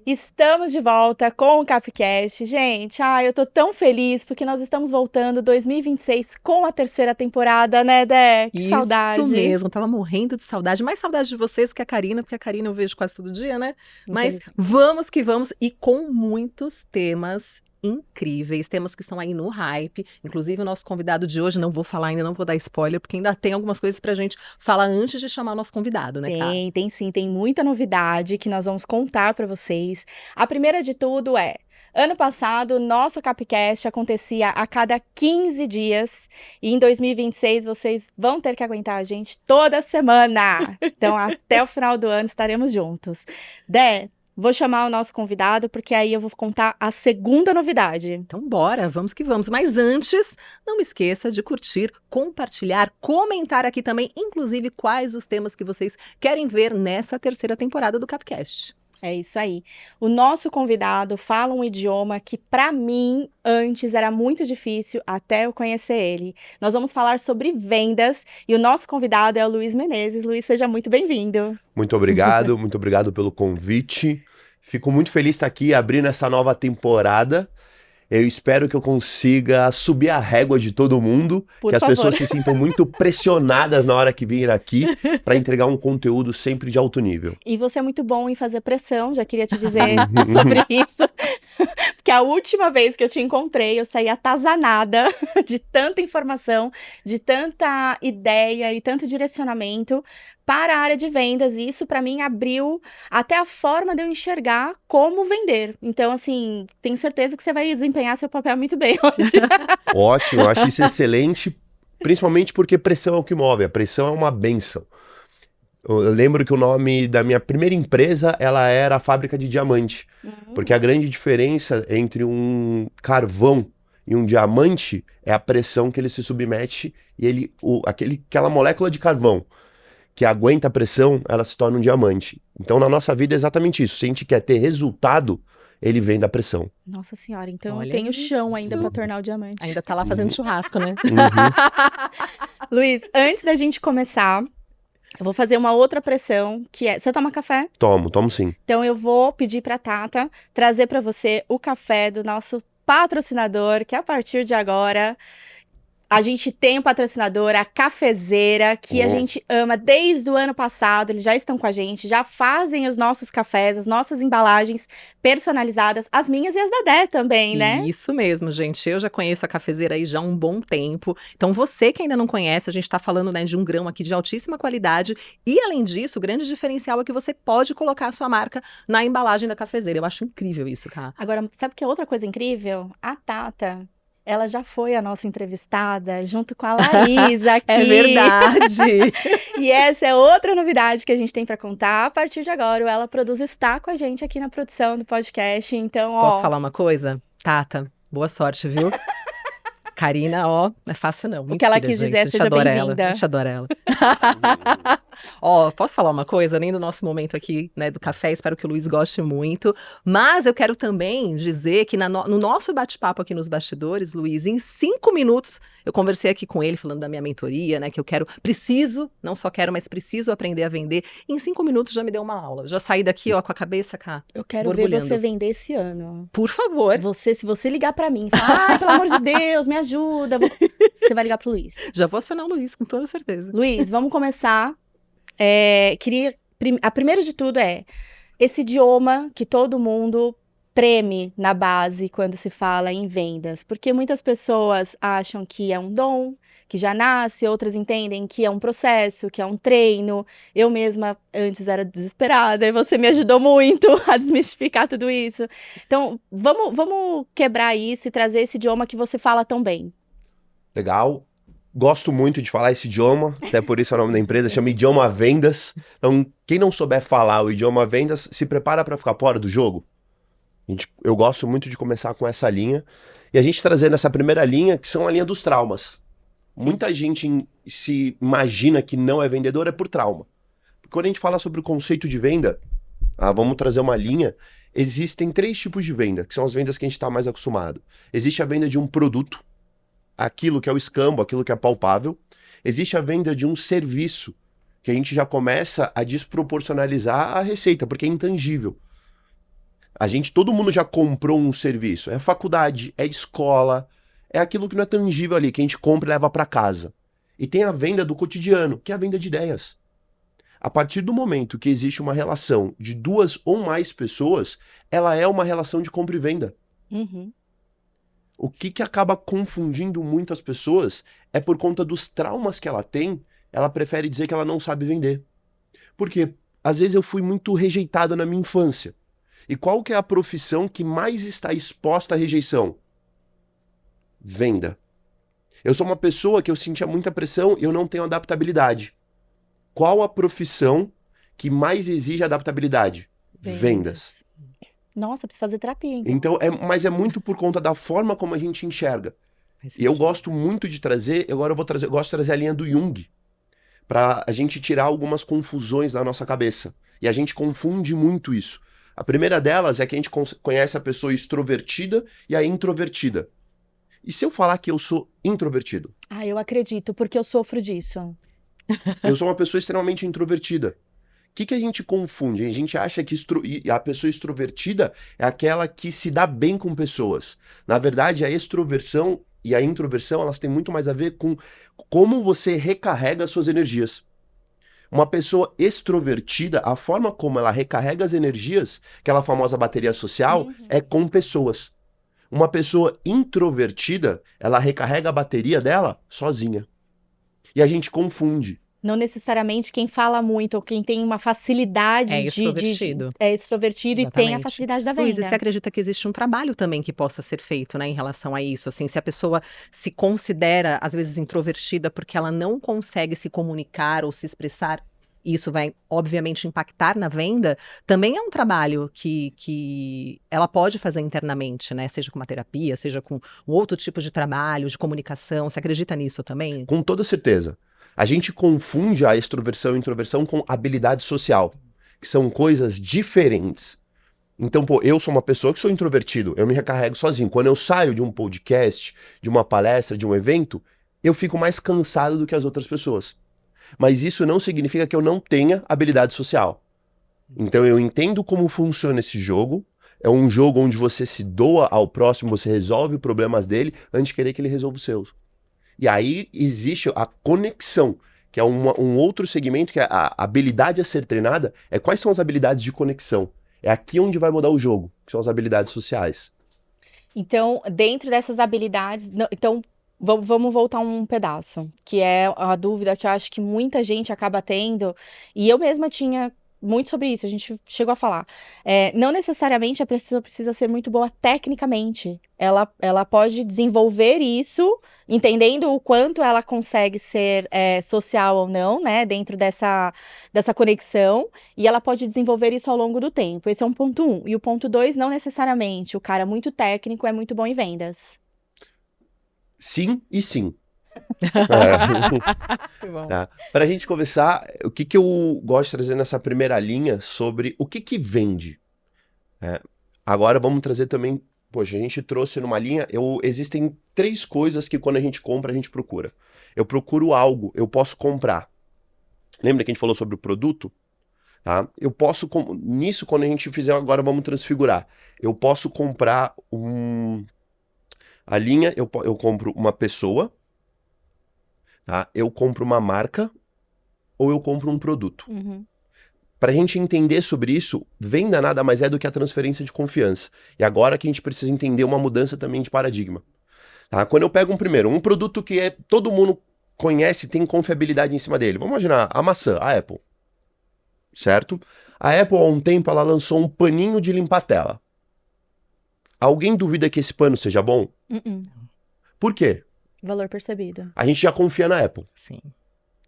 Estamos de volta com o Capcast. Gente, eu tô tão feliz porque nós estamos voltando 2026 com a terceira temporada, né, Dé? Que saudade. Isso mesmo, tava morrendo de saudade. Mais saudade de vocês do que a Karina, porque a Karina eu vejo quase todo dia, né? Mas vamos que vamos, e com muitos temas incríveis, temas que estão aí no hype. Inclusive o nosso convidado de hoje, não vou falar ainda, não vou dar spoiler, porque ainda tem algumas coisas pra gente falar antes de chamar o nosso convidado, né, Ká? Tem sim, tem muita novidade que nós vamos contar pra vocês. A primeira de tudo é: ano passado, nosso Capcast acontecia a cada 15 dias. E em 2026, vocês vão ter que aguentar a gente toda semana. Então, até o final do ano, estaremos juntos. Dé, vou chamar o nosso convidado, porque aí eu vou contar a segunda novidade. Então, bora, vamos que vamos. Mas antes, não esqueça de curtir, compartilhar, comentar aqui também, inclusive, quais os temas que vocês querem ver nessa terceira temporada do Capcast. É isso aí. O nosso convidado fala um idioma que, para mim, antes era muito difícil até eu conhecer ele. Nós vamos falar sobre vendas e o nosso convidado é o Luiz Menezes. Luiz, seja muito bem-vindo. Muito obrigado pelo convite. Fico muito feliz de estar aqui abrindo essa nova temporada. Eu espero que eu consiga subir a régua de todo mundo, que as pessoas se sintam muito pressionadas na hora que virem aqui para entregar um conteúdo sempre de alto nível. E você é muito bom em fazer pressão, já queria te dizer sobre isso. Porque a última vez que eu te encontrei, eu saí atazanada de tanta informação, de tanta ideia e tanto direcionamento para a área de vendas, e isso para mim abriu até a forma de eu enxergar como vender. Então, assim, tenho certeza que você vai desempenhar seu papel muito bem hoje. Ótimo, eu acho isso excelente, principalmente porque pressão é o que move, a pressão é uma bênção. Eu lembro que o nome da minha primeira empresa, ela era a Fábrica de Diamante, porque a grande diferença entre um carvão e um diamante é a pressão que ele se submete e aquela molécula de carvão que aguenta a pressão, ela se torna um diamante. Então, na nossa vida é exatamente isso. Se a gente quer ter resultado, ele vem da pressão. Nossa senhora, então tem o chão ainda para tornar o diamante. Ainda tá lá fazendo churrasco, né? Luiz, antes da gente começar, eu vou fazer uma outra pressão, que é... Você toma café? Tomo sim. Então eu vou pedir pra Tata trazer pra você o café do nosso patrocinador, que a partir de agora... A gente tem um patrocinador, a Cafezeira, que a gente ama desde o ano passado. Eles já estão com a gente, já fazem os nossos cafés, as nossas embalagens personalizadas, as minhas e as da Dé também, né? Isso mesmo, gente. Eu já conheço a Cafezeira aí já há um bom tempo. Então, você que ainda não conhece, a gente tá falando, né, de um grão aqui de altíssima qualidade. E, além disso, o grande diferencial é que você pode colocar a sua marca na embalagem da Cafezeira. Eu acho incrível isso, Ká. Agora, sabe o que é outra coisa incrível? A Tata... Ela já foi a nossa entrevistada, junto com a Laís aqui. É verdade! E essa é outra novidade que a gente tem para contar. A partir de agora, o Ela Produz está com a gente aqui na produção do podcast. Então, Posso falar uma coisa? Tata, boa sorte, viu? Karina, não é fácil não. Mentira, o que ela quis dizer é seja bem-vinda. A gente adora ela. Posso falar uma coisa? Além do nosso momento aqui, né, do café, espero que o Luiz goste muito. Mas eu quero também dizer que no nosso bate-papo aqui nos bastidores, Luiz, em 5 minutos, eu conversei aqui com ele, falando da minha mentoria, né, que eu não só quero, mas preciso aprender a vender. Em 5 minutos já me deu uma aula. Já saí daqui, com a cabeça, cá. Eu quero ver você vender esse ano. Por favor. Se você ligar pra mim, falar, pelo amor de Deus, me ajuda. Você vai ligar pro Luiz. Já vou acionar o Luiz, com toda certeza. Luiz, vamos começar. A primeira de tudo esse idioma que todo mundo treme na base quando se fala em vendas, porque muitas pessoas acham que é um dom, que já nasce, outras entendem que é um processo, que é um treino. Eu mesma antes era desesperada e você me ajudou muito a desmistificar tudo isso. Então, vamos quebrar isso e trazer esse idioma que você fala tão bem. Legal. Gosto muito de falar esse idioma, até por isso é o nome da empresa, chama Idioma Vendas. Então, quem não souber falar o idioma vendas, se prepara para ficar fora do jogo. Eu gosto muito de começar com essa linha. E a gente trazendo essa primeira linha, que são a linha dos traumas. Muita gente se imagina que não é vendedor, é por trauma. Quando a gente fala sobre o conceito de venda, vamos trazer uma linha, existem 3 tipos de venda, que são as vendas que a gente está mais acostumado. Existe a venda de um produto, aquilo que é o escambo, aquilo que é palpável. Existe a venda de um serviço, que a gente já começa a desproporcionalizar a receita, porque é intangível. Todo mundo já comprou um serviço. É faculdade, é escola, é aquilo que não é tangível ali, que a gente compra e leva para casa. E tem a venda do cotidiano, que é a venda de ideias. A partir do momento que existe uma relação de 2 ou mais pessoas, ela é uma relação de compra e venda. Uhum. O que acaba confundindo muito as pessoas é por conta dos traumas que ela tem, ela prefere dizer que ela não sabe vender. Por quê? Às vezes eu fui muito rejeitado na minha infância. E qual que é a profissão que mais está exposta à rejeição? Venda. Eu sou uma pessoa que eu sentia muita pressão e eu não tenho adaptabilidade. Qual a profissão que mais exige adaptabilidade? Vendas. Nossa, preciso fazer terapia, então. Então, mas é muito por conta da forma como a gente enxerga. E eu gosto muito de trazer, agora eu gosto de trazer a linha do Jung, para a gente tirar algumas confusões da nossa cabeça. E a gente confunde muito isso. A primeira delas é que a gente conhece a pessoa extrovertida e a introvertida. E se eu falar que eu sou introvertido? Ah, eu acredito, porque eu sofro disso. Eu sou uma pessoa extremamente introvertida. O que a gente confunde? A gente acha que a pessoa extrovertida é aquela que se dá bem com pessoas. Na verdade, a extroversão e a introversão, elas têm muito mais a ver com como você recarrega as suas energias. Uma pessoa extrovertida, a forma como ela recarrega as energias, aquela famosa bateria social, é com pessoas. Uma pessoa introvertida, ela recarrega a bateria dela sozinha. E a gente confunde. Não necessariamente quem fala muito ou quem tem uma facilidade É extrovertido. É extrovertido e tem a Exatamente. facilidade da venda. Luiz, e você acredita que existe um trabalho também que possa ser feito, né, em relação a isso? Assim, se a pessoa se considera, às vezes, introvertida porque ela não consegue se comunicar ou se expressar, e isso vai, obviamente, impactar na venda, também é um trabalho que ela pode fazer internamente, né? Seja com uma terapia, seja com um outro tipo de trabalho, de comunicação. Você acredita nisso também? Com toda certeza. A gente confunde a extroversão e introversão com habilidade social, que são coisas diferentes. Então, eu sou uma pessoa que sou introvertido, eu me recarrego sozinho. Quando eu saio de um podcast, de uma palestra, de um evento, eu fico mais cansado do que as outras pessoas. Mas isso não significa que eu não tenha habilidade social. Então, eu entendo como funciona esse jogo. É um jogo onde você se doa ao próximo, você resolve os problemas dele antes de querer que ele resolva os seus. E aí existe a conexão, que é um outro segmento, que é a habilidade a ser treinada, é quais são as habilidades de conexão. É aqui onde vai mudar o jogo, que são as habilidades sociais. Então, dentro dessas habilidades, então, vamos voltar um pedaço, que é a dúvida que eu acho que muita gente acaba tendo, e eu mesma tinha muito sobre isso, a gente chegou a falar. Não necessariamente a pessoa precisa ser muito boa tecnicamente. Ela pode desenvolver isso, entendendo o quanto ela consegue ser social ou não, né? Dentro dessa conexão. E ela pode desenvolver isso ao longo do tempo. Esse é um ponto 1. E o ponto 2, não necessariamente. O cara muito técnico é muito bom em vendas. Sim e sim. Muito bom. Tá. Para a gente começar, o que eu gosto de trazer nessa primeira linha sobre o que vende. Agora vamos trazer também, poxa, a gente trouxe numa linha, existem 3 coisas que quando a gente compra, a gente procura. Eu procuro algo, eu posso comprar. Lembra que a gente falou sobre o produto? Tá? Eu posso, nisso quando a gente fizer, agora vamos transfigurar. Eu posso comprar a linha, eu compro uma pessoa, tá? Eu compro uma marca ou eu compro um produto. Uhum. Para a gente entender sobre isso, venda nada mais é do que a transferência de confiança. E agora que a gente precisa entender uma mudança também de paradigma. Tá? Quando eu pego um produto que todo mundo conhece, tem confiabilidade em cima dele. Vamos imaginar a maçã, a Apple. Certo? A Apple, há um tempo, ela lançou um paninho de limpar a tela. Alguém duvida que esse pano seja bom? Por quê? Valor percebido. A gente já confia na Apple. Sim.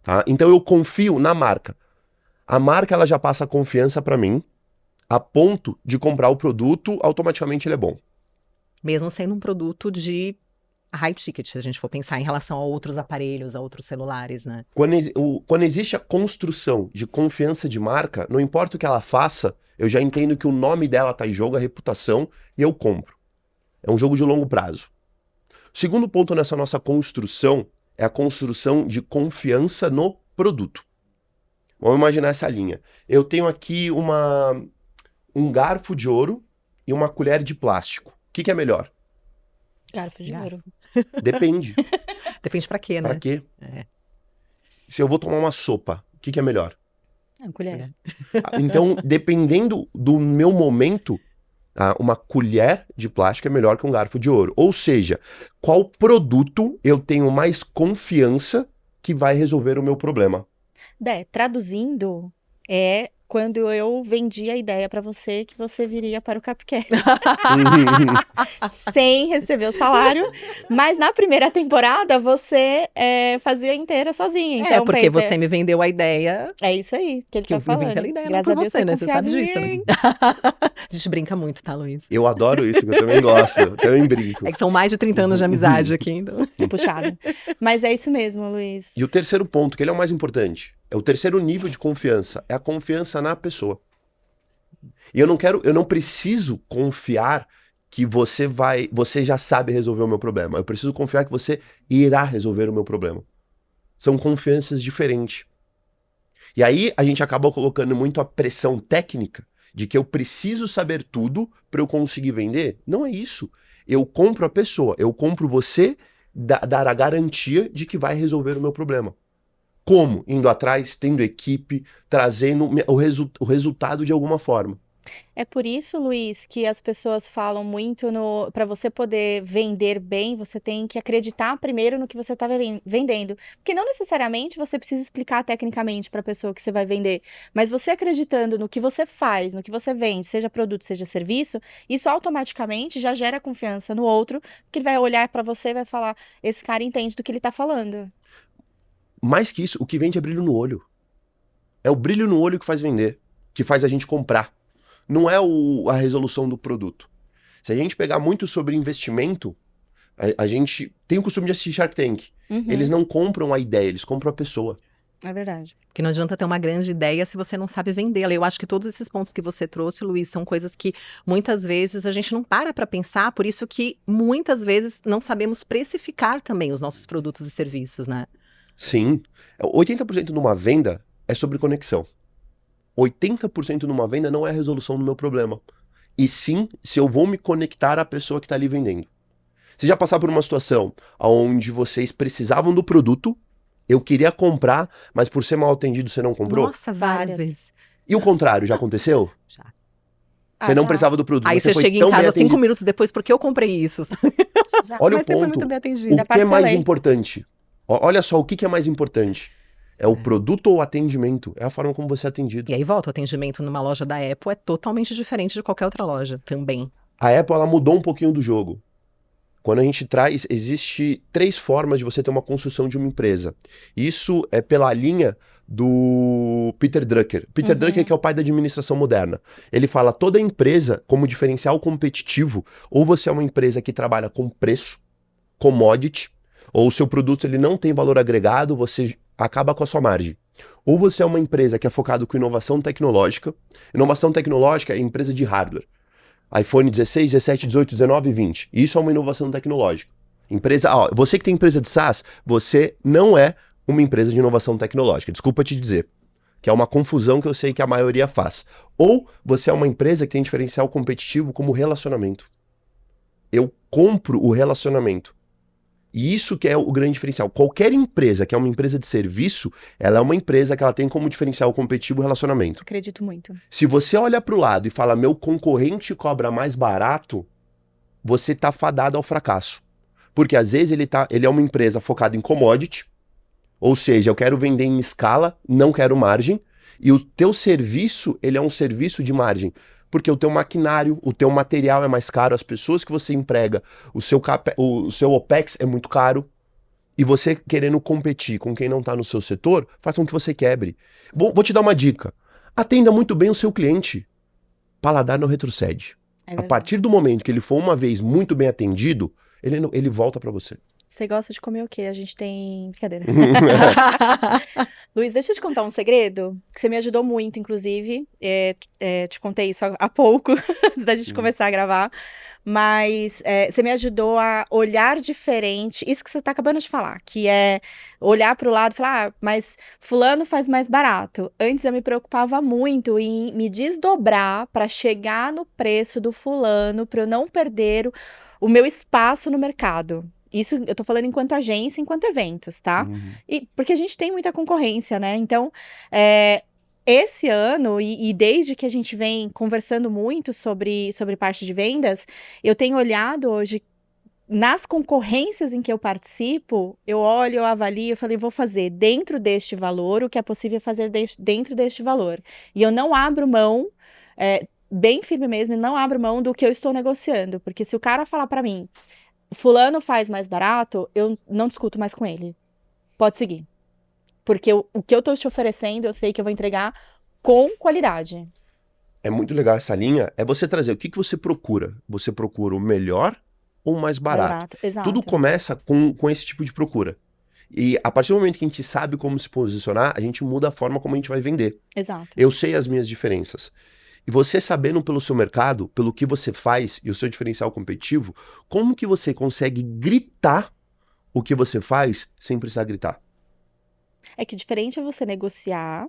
Tá? Então eu confio na marca. A marca ela já passa a confiança para mim, a ponto de comprar o produto, automaticamente ele é bom. Mesmo sendo um produto de high ticket, se a gente for pensar em relação a outros aparelhos, a outros celulares, né? Quando existe a construção de confiança de marca, não importa o que ela faça, eu já entendo que o nome dela está em jogo, a reputação, e eu compro. É um jogo de longo prazo. O segundo ponto nessa nossa construção é a construção de confiança no produto. Vamos imaginar essa linha. Eu tenho aqui um garfo de ouro e uma colher de plástico. O que é melhor? Garfo de ouro. Depende. Depende pra quê, né? Pra quê? É. Se eu vou tomar uma sopa, o que é melhor? A colher. Então, dependendo do meu momento, uma colher de plástico é melhor que um garfo de ouro. Ou seja, qual produto eu tenho mais confiança que vai resolver o meu problema? Traduzindo, é quando eu vendi a ideia pra você que você viria para o Capcast. Sem receber o salário. Mas na primeira temporada, você fazia inteira sozinha. Então, porque você me vendeu a ideia. É isso aí que ele Que tá eu falando. vim pela ideia, não Graças por a Deus, você, né? Você confiava sabe em disso, né? mim. A gente brinca muito, tá, Luiz? Eu adoro isso, que eu também gosto. Eu também brinco. É que são mais de 30 anos de amizade aqui, então. Puxado. Mas é isso mesmo, Luiz. E o terceiro ponto, que ele é o mais importante, é o terceiro nível de confiança, é a confiança na pessoa. E eu não preciso confiar que você já sabe resolver o meu problema. Eu preciso confiar que você irá resolver o meu problema. São confianças diferentes. E aí a gente acaba colocando muito a pressão técnica de que eu preciso saber tudo para eu conseguir vender. Não é isso. Eu compro a pessoa, eu compro você dar a garantia de que vai resolver o meu problema. Como? Indo atrás, tendo equipe, trazendo o resultado de alguma forma. É por isso, Luiz, que as pessoas falam muito para você poder vender bem, você tem que acreditar primeiro no que você está vendendo. Porque não necessariamente você precisa explicar tecnicamente para a pessoa que você vai vender, mas você acreditando no que você faz, no que você vende, seja produto, seja serviço, isso automaticamente já gera confiança no outro, porque ele vai olhar para você e vai falar, esse cara entende do que ele está falando. Mais que isso, o que vende é brilho no olho. É o brilho no olho que faz vender, que faz a gente comprar. Não é a resolução do produto. Se a gente pegar muito sobre investimento, a gente tem o costume de assistir Shark Tank. Uhum. Eles não compram a ideia, eles compram a pessoa. É verdade. Porque não adianta ter uma grande ideia se você não sabe vendê-la. Eu acho que todos esses pontos que você trouxe, Luiz, são coisas que muitas vezes a gente não para pensar, por isso que muitas vezes não sabemos precificar também os nossos produtos e serviços, né? Sim. 80% numa venda é sobre conexão. 80% numa venda não é a resolução do meu problema. E sim, se eu vou me conectar à pessoa que está ali vendendo. Você já passou por uma situação onde vocês precisavam do produto, eu queria comprar, mas por ser mal atendido você não comprou? Nossa, várias vezes. E o contrário, já aconteceu? Já. Você não já. precisava do produto. Aí você foi chega tão em casa bem 5 atendido. minutos depois, porque eu comprei isso. Olha Mas o você foi ponto. muito bem atendido. O que é mais parcelei. importante? Olha só, o que é mais importante? É o produto ou o atendimento? É a forma como você é atendido. E aí volta, o atendimento numa loja da Apple é totalmente diferente de qualquer outra loja, também. A Apple, ela mudou um pouquinho do jogo. Quando a gente traz, existe 3 formas de você ter uma construção de uma empresa. Isso é pela linha do Peter Drucker. Peter Drucker, que é o pai da administração moderna. Ele fala, toda empresa, como diferencial competitivo, ou você é uma empresa que trabalha com preço, commodity, ou o seu produto ele não tem valor agregado, você acaba com a sua margem. Ou você é uma empresa que é focada com inovação tecnológica. Inovação tecnológica é empresa de hardware. iPhone 16, 17, 18, 19 e 20. Isso é uma inovação tecnológica. Você que tem empresa de SaaS, você não é uma empresa de inovação tecnológica. Desculpa te dizer. Que é uma confusão que eu sei que a maioria faz. Ou você é uma empresa que tem diferencial competitivo como relacionamento. Eu compro o relacionamento. E isso que é o grande diferencial. Qualquer empresa que é uma empresa de serviço, ela é uma empresa que ela tem como diferencial competitivo o relacionamento. Acredito muito. Se você olha para o lado e fala, meu concorrente cobra mais barato, você tá fadado ao fracasso. Porque às vezes ele é uma empresa focada em commodity, ou seja, eu quero vender em escala, não quero margem, e o teu serviço, ele é um serviço de margem. Porque o teu maquinário, o teu material é mais caro, as pessoas que você emprega, o seu OPEX é muito caro, e você querendo competir com quem não está no seu setor, faz com que você quebre. Vou te dar uma dica. Atenda muito bem o seu cliente. Paladar não retrocede. É A verdade. partir do momento que ele for uma vez muito bem atendido, ele volta para você. Você gosta de comer o quê? A gente tem... Brincadeira. Luiz, deixa eu te contar um segredo, que você me ajudou muito, inclusive. Te contei isso há pouco, antes da gente começar a gravar. Mas você me ajudou a olhar diferente. Isso que você tá acabando de falar, que é olhar para o lado e falar, mas fulano faz mais barato. Antes eu me preocupava muito em me desdobrar para chegar no preço do fulano, para eu não perder o meu espaço no mercado. Isso eu tô falando enquanto agência, enquanto eventos, tá? E porque a gente tem muita concorrência, né? Então, esse ano, e desde que a gente vem conversando muito sobre parte de vendas, eu tenho olhado hoje nas concorrências em que eu participo, eu olho, eu avalio, eu falei, vou fazer dentro deste valor o que é possível fazer dentro deste valor. E eu não abro mão, bem firme mesmo, não abro mão do que eu estou negociando. Porque se o cara falar pra mim, fulano faz mais barato, eu não discuto mais com ele. Pode seguir. Porque o que eu tô te oferecendo, eu sei que eu vou entregar com qualidade. É muito legal essa linha, é você trazer o que você procura. Você procura o melhor ou o mais barato? Exato. Tudo começa com esse tipo de procura. E a partir do momento que a gente sabe como se posicionar, a gente muda a forma como a gente vai vender. Exato. Eu sei as minhas diferenças. E você sabendo pelo seu mercado, pelo que você faz e o seu diferencial competitivo, como que você consegue gritar o que você faz sem precisar gritar? É que diferente é você negociar,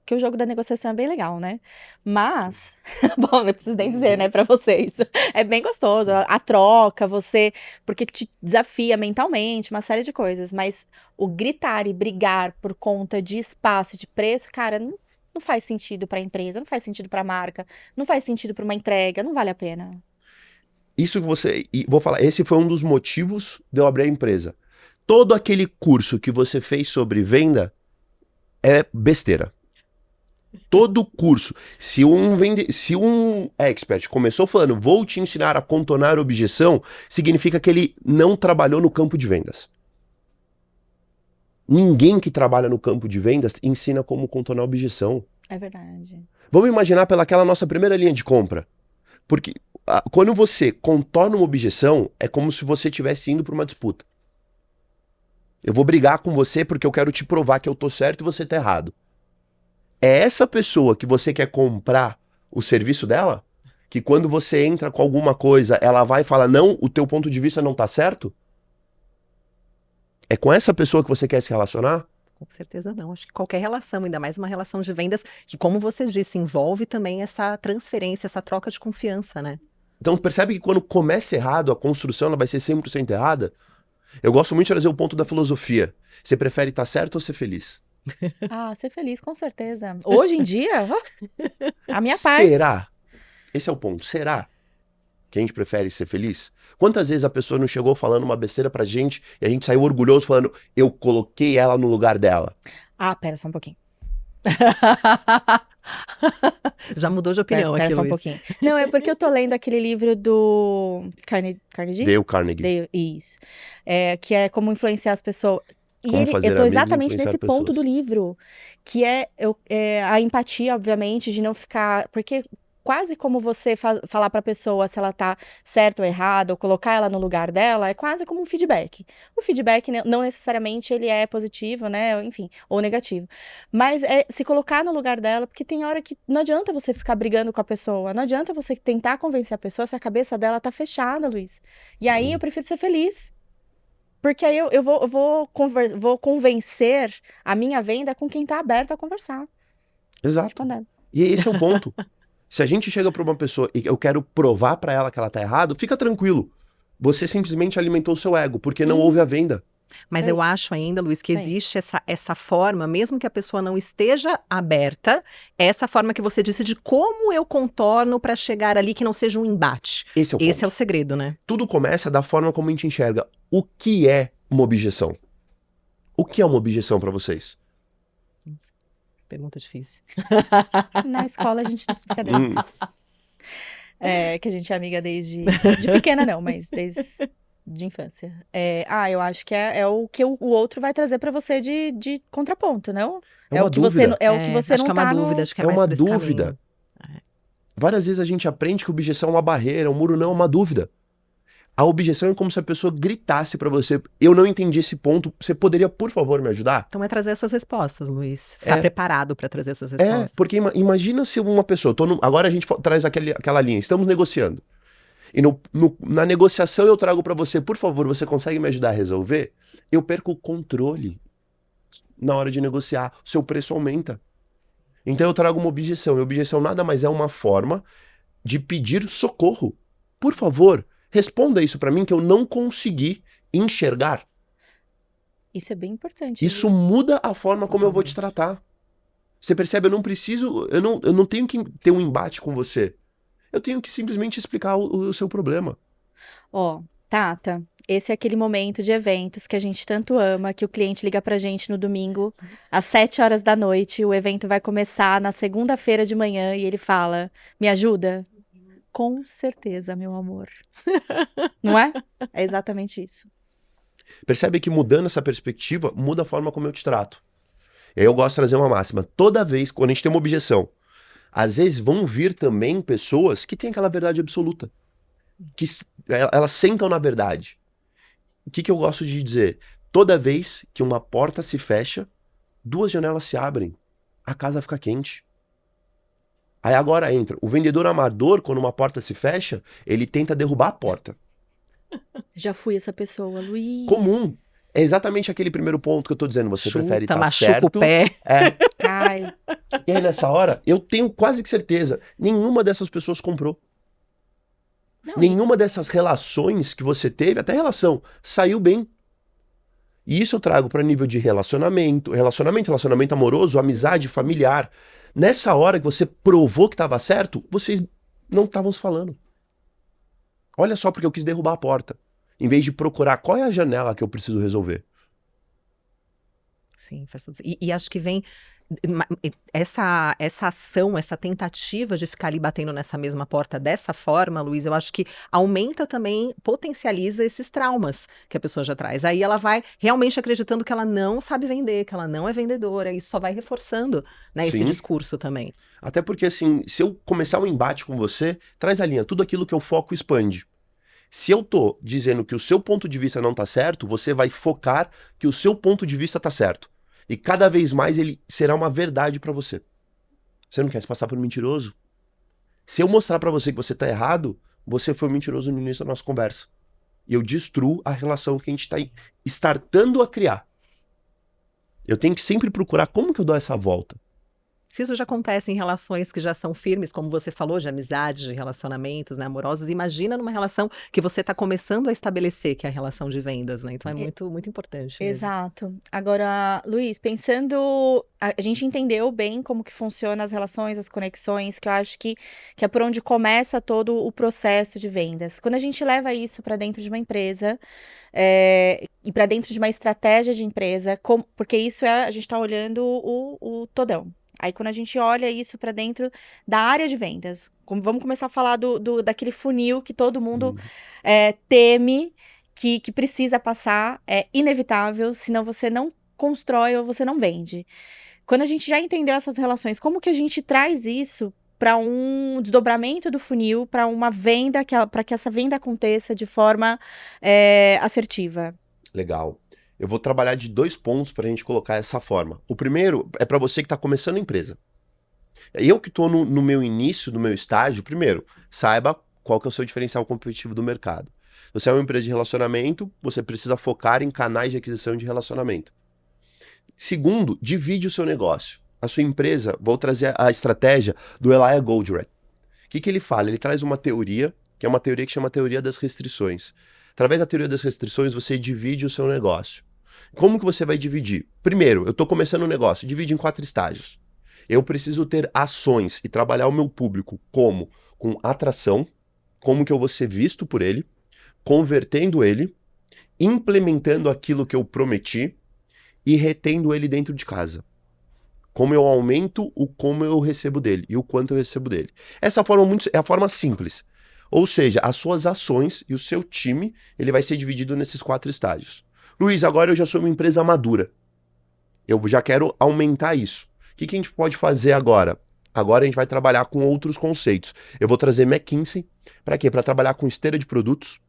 que o jogo da negociação é bem legal, né? Mas, bom, não preciso nem dizer, né, pra vocês. É bem gostoso, a troca, porque te desafia mentalmente, uma série de coisas. Mas o gritar e brigar por conta de espaço e de preço, cara, não faz sentido para a empresa, não faz sentido para a marca, não faz sentido para uma entrega, não vale a pena. Isso que vou falar, esse foi um dos motivos de eu abrir a empresa. Todo aquele curso que você fez sobre venda é besteira. Todo curso. Se um expert começou falando, vou te ensinar a contornar objeção, significa que ele não trabalhou no campo de vendas. Ninguém que trabalha no campo de vendas ensina como contornar objeção. É verdade. Vamos imaginar pelaquela nossa primeira linha de compra. Porque quando você contorna uma objeção, é como se você estivesse indo para uma disputa. Eu vou brigar com você porque eu quero te provar que eu tô certo e você tá errado. É essa pessoa que você quer comprar o serviço dela? Que quando você entra com alguma coisa, ela vai e fala, não, o teu ponto de vista não tá certo? É com essa pessoa que você quer se relacionar? Com certeza não. Acho que qualquer relação, ainda mais uma relação de vendas, que como você disse, envolve também essa transferência, essa troca de confiança, né? Então percebe que quando começa errado, a construção ela vai ser 100% errada? Eu gosto muito de trazer o ponto da filosofia. Você prefere estar certo ou ser feliz? Ser feliz, com certeza. Hoje em dia, a minha paz. Será? Esse é o ponto. Será que a gente prefere ser feliz? Quantas vezes a pessoa não chegou falando uma besteira pra gente e a gente saiu orgulhoso falando, eu coloquei ela no lugar dela? Pera só um pouquinho. Já mudou de opinião pera aqui, só um Luiz. pouquinho. Não, é porque eu tô lendo aquele livro do Carnegie? Dale Carnegie. Isso. Que é como influenciar as pessoas. E Como fazer eu tô amigos e exatamente influenciar nesse ponto pessoas. do livro, que é a empatia, obviamente, de não ficar... Porque quase como você falar pra pessoa se ela tá certa ou errada, ou colocar ela no lugar dela, é quase como um feedback. O feedback não necessariamente ele é positivo, né? Enfim, ou negativo. Mas é se colocar no lugar dela, porque tem hora que não adianta você ficar brigando com a pessoa, não adianta você tentar convencer a pessoa se a cabeça dela tá fechada, Luiz. E aí eu prefiro ser feliz. Porque aí eu vou convencer a minha venda com quem tá aberto a conversar. Exato. Respondendo. E esse é o ponto. Se a gente chega pra uma pessoa e eu quero provar pra ela que ela tá errado, fica tranquilo. Você simplesmente alimentou o seu ego, porque não houve a venda. Mas Isso aí. eu acho ainda, Luiz, que Isso aí. existe essa forma, mesmo que a pessoa não esteja aberta, essa forma que você disse de como eu contorno para chegar ali que não seja um embate. Esse é o ponto. Esse é o segredo, né? Tudo começa da forma como a gente enxerga. O que é uma objeção? O que é uma objeção pra vocês? Pergunta difícil. Na escola a gente não se fica Hum, que a gente é amiga desde... De pequena não, mas desde de infância. Eu acho que é o que o outro vai trazer pra você de contraponto, não? É uma o que você, dúvida. é o que você acho não que é uma tá dúvida, acho que é É mais uma por esse dúvida. caminho. Várias vezes a gente aprende que objeção é uma barreira, um muro não é uma dúvida. A objeção é como se a pessoa gritasse pra você, eu não entendi esse ponto, você poderia, por favor, me ajudar? Então é trazer essas respostas, Luiz. Está preparado para trazer essas É, respostas? porque imagina se uma pessoa, agora a gente traz aquela linha, estamos negociando. E na negociação eu trago pra você, por favor, você consegue me ajudar a resolver? Eu perco o controle na hora de negociar, o seu preço aumenta. Então eu trago uma objeção, e objeção nada mais é uma forma de pedir socorro. Por favor, responda isso pra mim que eu não consegui enxergar. Isso é bem importante. Isso muda a forma como eu vou te tratar. Você percebe? Eu não preciso, eu não tenho que ter um embate com você. Eu tenho que simplesmente explicar o seu problema. Ó, Tata, esse é aquele momento de eventos que a gente tanto ama, que o cliente liga pra gente no domingo, às 7 horas da noite, o evento vai começar na segunda-feira de manhã e ele fala, me ajuda? Com certeza, meu amor. Não é? É exatamente isso. Percebe que mudando essa perspectiva, muda a forma como eu te trato. E aí eu gosto de trazer uma máxima. Toda vez, quando a gente tem uma objeção, às vezes vão vir também pessoas que têm aquela verdade absoluta. Que elas sentam na verdade. O que eu gosto de dizer? Toda vez que uma porta se fecha, 2 janelas se abrem. A casa fica quente. Aí agora entra. O vendedor amador, quando uma porta se fecha, ele tenta derrubar a porta. Já fui essa pessoa, Luiz. Comum. É exatamente aquele primeiro ponto que eu tô dizendo. Você prefere estar machuca certo. o pé. Cai. E aí nessa hora, eu tenho quase que certeza, nenhuma dessas pessoas comprou. Não, Nenhuma dessas relações que você teve, até relação, saiu bem. E isso eu trago para nível de relacionamento amoroso, amizade, familiar. Nessa hora que você provou que estava certo, vocês não estavam se falando. Olha só porque eu quis derrubar a porta. Em vez de procurar qual é a janela que eu preciso resolver. Sim, faz tudo. E acho que vem essa ação, essa tentativa de ficar ali batendo nessa mesma porta dessa forma, Luiz, eu acho que aumenta também, potencializa esses traumas que a pessoa já traz. Aí ela vai realmente acreditando que ela não sabe vender, que ela não é vendedora, e isso só vai reforçando, né, esse Sim. discurso também. Até porque, assim, se eu começar um embate com você, traz a linha, tudo aquilo que eu foco expande. Se eu tô dizendo que o seu ponto de vista não tá certo, você vai focar que o seu ponto de vista tá certo. E cada vez mais ele será uma verdade pra você. Você não quer se passar por mentiroso? Se eu mostrar pra você que você tá errado, você foi mentiroso no início da nossa conversa. E eu destruo a relação que a gente tá startando a criar. Eu tenho que sempre procurar como que eu dou essa volta. Se isso já acontece em relações que já são firmes, como você falou, de amizade, de relacionamentos, né, amorosos, imagina numa relação que você está começando a estabelecer, que é a relação de vendas, né? Então é muito, muito importante mesmo. Exato. Agora, Luiz, pensando, a gente entendeu bem como que funciona as relações, as conexões, que eu acho que é por onde começa todo o processo de vendas. Quando a gente leva isso para dentro de uma empresa, e para dentro de uma estratégia de empresa, porque isso a gente está olhando o todão. Aí, quando a gente olha isso para dentro da área de vendas, vamos começar a falar daquele funil que todo mundo teme, que precisa passar, é inevitável, senão você não constrói ou você não vende. Quando a gente já entendeu essas relações, como que a gente traz isso para um desdobramento do funil, para uma venda, para que essa venda aconteça de forma assertiva? Legal. Eu vou trabalhar de 2 pontos para a gente colocar essa forma. O primeiro é para você que está começando a empresa. Eu que estou no meu início, no meu estágio, primeiro, saiba qual que é o seu diferencial competitivo do mercado. Você é uma empresa de relacionamento, você precisa focar em canais de aquisição de relacionamento. Segundo, divide o seu negócio. A sua empresa, vou trazer a estratégia do Elijah Goldratt. O que ele fala? Ele traz uma teoria, que é uma teoria que chama teoria das restrições. Através da teoria das restrições, você divide o seu negócio. Como que você vai dividir? Primeiro, eu estou começando um negócio, divide em 4 estágios. Eu preciso ter ações e trabalhar o meu público como? Com atração, como que eu vou ser visto por ele, convertendo ele, implementando aquilo que eu prometi e retendo ele dentro de casa. Como eu aumento o como eu recebo dele e o quanto eu recebo dele. Essa forma é a forma simples. Ou seja, as suas ações e o seu time, ele vai ser dividido nesses 4 estágios. Luiz, agora eu já sou uma empresa madura. Eu já quero aumentar isso. O que a gente pode fazer agora? Agora a gente vai trabalhar com outros conceitos. Eu vou trazer McKinsey. Para quê? Para trabalhar com esteira de produtos.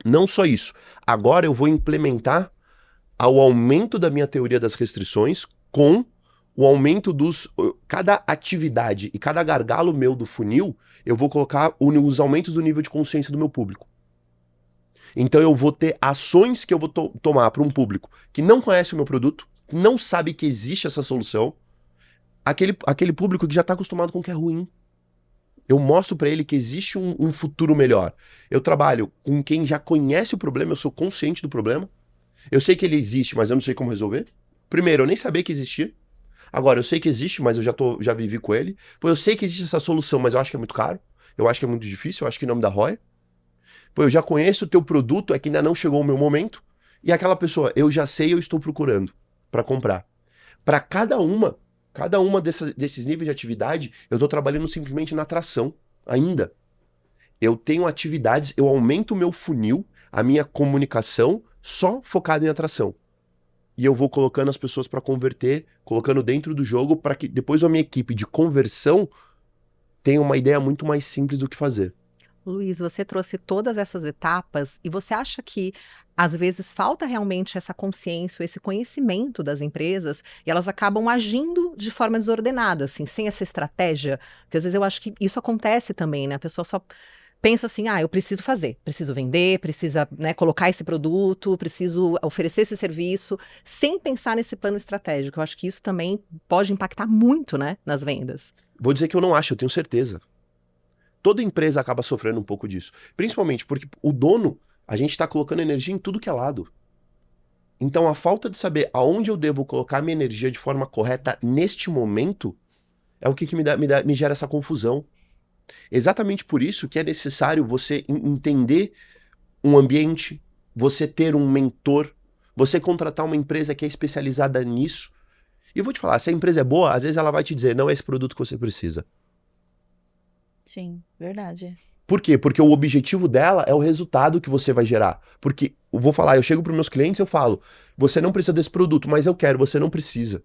Não só isso. Agora eu vou implementar o aumento da minha teoria das restrições com o aumento dos... Cada atividade e cada gargalo meu do funil, eu vou colocar os aumentos do nível de consciência do meu público. Então eu vou ter ações que eu vou tomar para um público que não conhece o meu produto, que não sabe que existe essa solução, aquele público que já está acostumado com o que é ruim. Eu mostro para ele que existe um futuro melhor. Eu trabalho com quem já conhece o problema, eu sou consciente do problema. Eu sei que ele existe, mas eu não sei como resolver. Primeiro, eu nem sabia que existia. Agora, eu sei que existe, mas eu já vivi com ele. Pô, eu sei que existe essa solução, mas eu acho que é muito caro. Eu acho que é muito difícil, eu acho que não me dá ROI. Pô, eu já conheço o teu produto, é que ainda não chegou o meu momento. E aquela pessoa, eu já sei, eu estou procurando para comprar. Para cada uma desses níveis de atividade, eu estou trabalhando simplesmente na atração ainda. Eu tenho atividades, eu aumento o meu funil, a minha comunicação, só focada em atração. E eu vou colocando as pessoas para converter, colocando dentro do jogo, para que depois a minha equipe de conversão tenha uma ideia muito mais simples do que fazer. Luiz, você trouxe todas essas etapas e você acha que às vezes falta realmente essa consciência, esse conhecimento das empresas e elas acabam agindo de forma desordenada, assim, sem essa estratégia? Porque às vezes eu acho que isso acontece também, né? A pessoa só pensa assim, eu preciso fazer, preciso vender, precisa, né, colocar esse produto, preciso oferecer esse serviço, sem pensar nesse plano estratégico. Eu acho que isso também pode impactar muito, né, nas vendas. Vou dizer que eu não acho, eu tenho certeza. Toda empresa acaba sofrendo um pouco disso. Principalmente porque o dono, a gente está colocando energia em tudo que é lado. Então a falta de saber aonde eu devo colocar minha energia de forma correta neste momento é o que me gera essa confusão. Exatamente por isso que é necessário você entender um ambiente, você ter um mentor, você contratar uma empresa que é especializada nisso. E eu vou te falar, se a empresa é boa, às vezes ela vai te dizer, não é esse produto que você precisa. Sim, verdade. Por quê? Porque o objetivo dela é o resultado que você vai gerar. Porque, eu vou falar, eu chego para os meus clientes e eu falo, você não precisa desse produto, mas eu quero, você não precisa.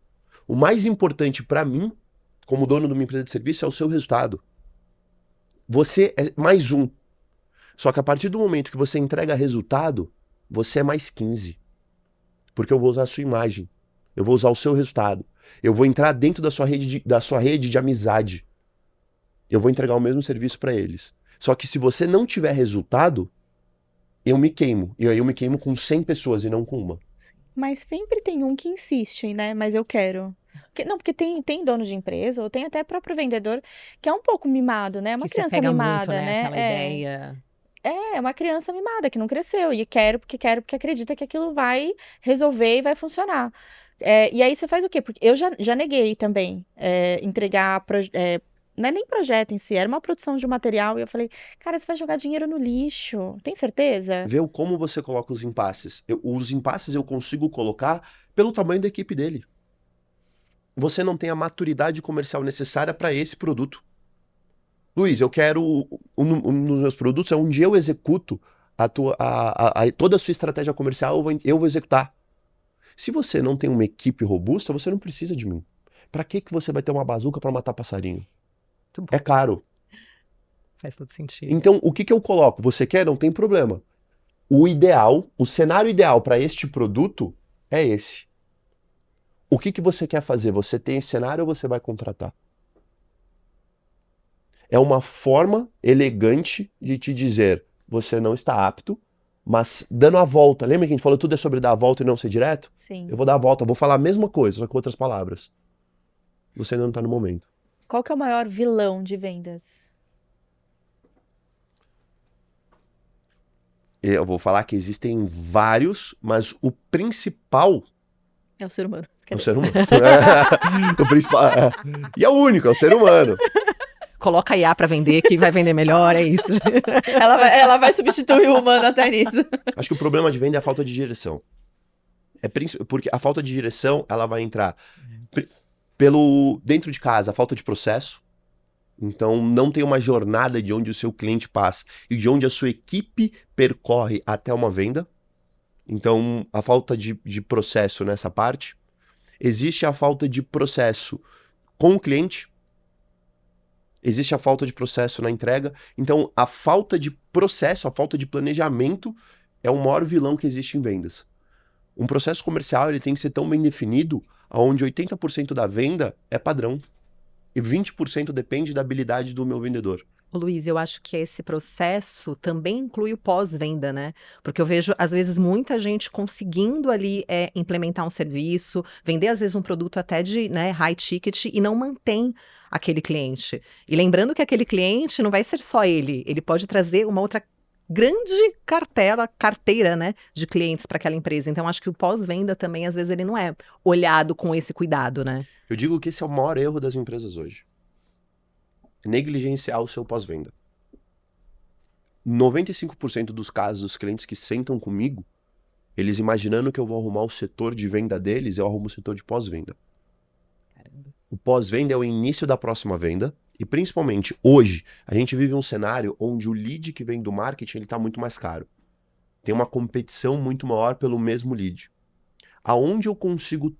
O mais importante para mim, como dono de uma empresa de serviço, é o seu resultado. Você é mais um. Só que a partir do momento que você entrega resultado, você é mais 15. Porque eu vou usar a sua imagem. Eu vou usar o seu resultado. Eu vou entrar dentro da sua rede de amizade. Eu vou entregar o mesmo serviço para eles. Só que se você não tiver resultado, eu me queimo. E aí eu me queimo com 100 pessoas e não com uma. Mas sempre tem um que insiste, né? Mas eu quero. Porque tem dono de empresa, ou tem até próprio vendedor, que é um pouco mimado, né? Uma que criança pega mimada, muito, né? Aquela ideia. É uma criança mimada que não cresceu. E quero porque acredita que aquilo vai resolver e vai funcionar. E aí você faz o quê? Porque eu já neguei também entregar. Não é nem projeto em si, era uma produção de um material. E eu falei, cara, você vai jogar dinheiro no lixo. Tem certeza? Vê como você coloca os impasses. Os impasses eu consigo colocar pelo tamanho da equipe dele. Você não tem a maturidade comercial necessária para esse produto. Luiz, eu quero... Um dos meus produtos é onde eu executo toda a sua estratégia comercial, eu vou executar. Se você não tem uma equipe robusta, você não precisa de mim. Para que você vai ter uma bazuca para matar passarinho? É caro. Faz todo sentido. Então, o que eu coloco? Você quer? Não tem problema. O cenário ideal para este produto é esse. O que você quer fazer? Você tem esse cenário ou você vai contratar? É uma forma elegante de te dizer, você não está apto, mas dando a volta. Lembra que a gente falou tudo é sobre dar a volta e não ser direto? Sim. Eu vou dar a volta, vou falar a mesma coisa, só com outras palavras. Você ainda não está no momento. Qual que é o maior vilão de vendas? Eu vou falar que existem vários, mas o principal É o ser humano. é o ser humano. O principal, e é o único, é o ser humano. Coloca IA para vender, que vai vender melhor, é isso. Ela vai substituir o humano até nisso. Acho que o problema de venda é a falta de direção. Porque a falta de direção, ela vai entrar dentro de casa, a falta de processo. Então, não tem uma jornada de onde o seu cliente passa e de onde a sua equipe percorre até uma venda. Então, a falta de processo nessa parte. Existe a falta de processo com o cliente. Existe a falta de processo na entrega. Então, a falta de processo, a falta de planejamento é o maior vilão que existe em vendas. Um processo comercial ele tem que ser tão bem definido, onde 80% da venda é padrão e 20% depende da habilidade do meu vendedor. Ô, Luiz, eu acho que esse processo também inclui o pós-venda, né? Porque eu vejo, às vezes, muita gente conseguindo ali implementar um serviço, vender, às vezes, um produto até de, né, high ticket e não mantém aquele cliente. E lembrando que aquele cliente não vai ser só ele pode trazer uma outra grande carteira, né, de clientes para aquela empresa. Então, acho que o pós-venda também, às vezes, ele não é olhado com esse cuidado, né? Eu digo que esse é o maior erro das empresas hoje. Negligenciar o seu pós-venda. 95% dos casos dos clientes que sentam comigo, eles imaginando que eu vou arrumar o setor de venda deles, eu arrumo o setor de pós-venda. O pós-venda é o início da próxima venda e principalmente hoje a gente vive um cenário onde o lead que vem do marketing ele está muito mais caro. Tem uma competição muito maior pelo mesmo lead. Aonde eu consigo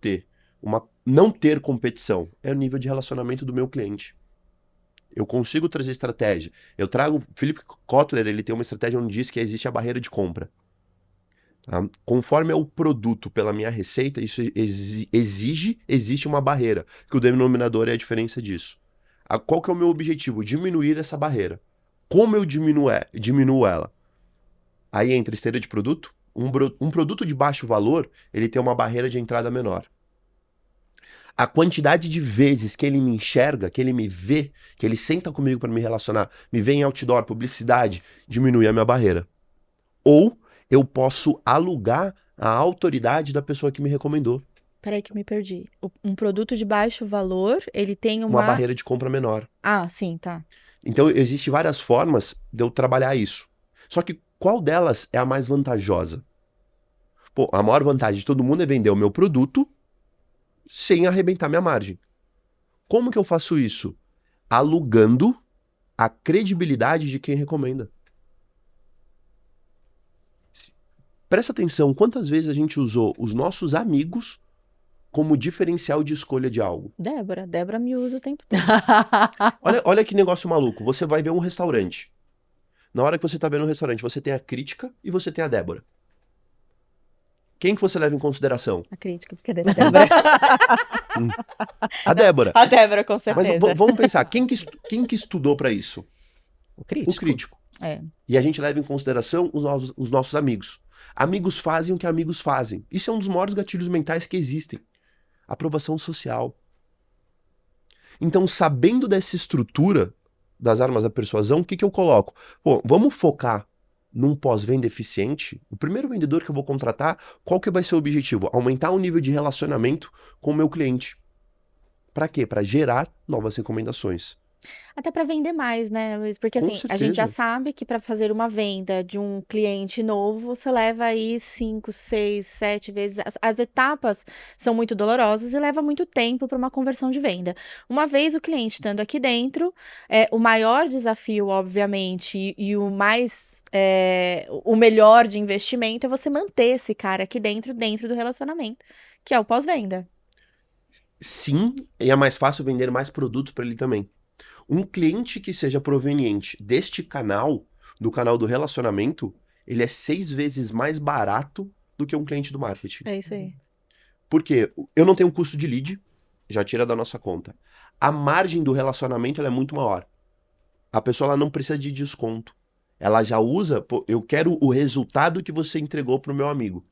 não ter competição é o nível de relacionamento do meu cliente. Eu consigo trazer estratégia. Eu trago... Philip Kotler, ele tem uma estratégia onde diz que existe a barreira de compra. Conforme é o produto pela minha receita, isso existe uma barreira, que o denominador é a diferença disso. Qual que é o meu objetivo? Diminuir essa barreira. Como eu diminuo ela? Aí entra esteira de produto. Um produto de baixo valor, ele tem uma barreira de entrada menor. A quantidade de vezes que ele me enxerga, que ele me vê, que ele senta comigo para me relacionar, me vê em outdoor, publicidade, diminui a minha barreira. Ou eu posso alugar a autoridade da pessoa que me recomendou. Peraí que eu me perdi. Um produto de baixo valor, ele tem Uma barreira de compra menor. Ah, sim, tá. Então, existem várias formas de eu trabalhar isso. Só que qual delas é a mais vantajosa? Pô, a maior vantagem de todo mundo é vender o meu produto sem arrebentar minha margem. Como que eu faço isso? Alugando a credibilidade de quem recomenda. Presta atenção, quantas vezes a gente usou os nossos amigos como diferencial de escolha de algo. Débora me usa o tempo todo. Olha que negócio maluco, você vai ver um restaurante. Na hora que você tá vendo um restaurante, você tem a crítica e você tem a Débora. Quem que você leva em consideração? A crítica, porque é da Débora. A Débora. A Débora, com certeza. Mas vamos pensar, quem que estudou para isso? O crítico. O crítico. É. E a gente leva em consideração os nossos amigos. Amigos fazem o que amigos fazem. Isso é um dos maiores gatilhos mentais que existem. Aprovação social. Então, sabendo dessa estrutura das armas da persuasão, o que eu coloco? Pô, vamos focar num pós-venda eficiente. O primeiro vendedor que eu vou contratar, qual que vai ser o objetivo? Aumentar o nível de relacionamento com o meu cliente. Para quê? Para gerar novas recomendações. Até para vender mais, né, Luiz? Porque Com assim, a gente já certeza. sabe que para fazer uma venda de um cliente novo, você leva aí 5, 6, 7 vezes. As etapas são muito dolorosas e leva muito tempo para uma conversão de venda. Uma vez o cliente estando aqui dentro, o maior desafio, obviamente, e o mais o melhor de investimento é você manter esse cara aqui dentro do relacionamento, que é o pós-venda. Sim, e é mais fácil vender mais produtos para ele também. Um cliente que seja proveniente deste canal, do canal do relacionamento, ele é 6 vezes mais barato do que um cliente do marketing. É isso aí. Por quê? Eu não tenho custo de lead, já tira da nossa conta. A margem do relacionamento ela é muito maior. A pessoa ela não precisa de desconto. Ela já usa, pô, eu quero o resultado que você entregou para o meu amigo,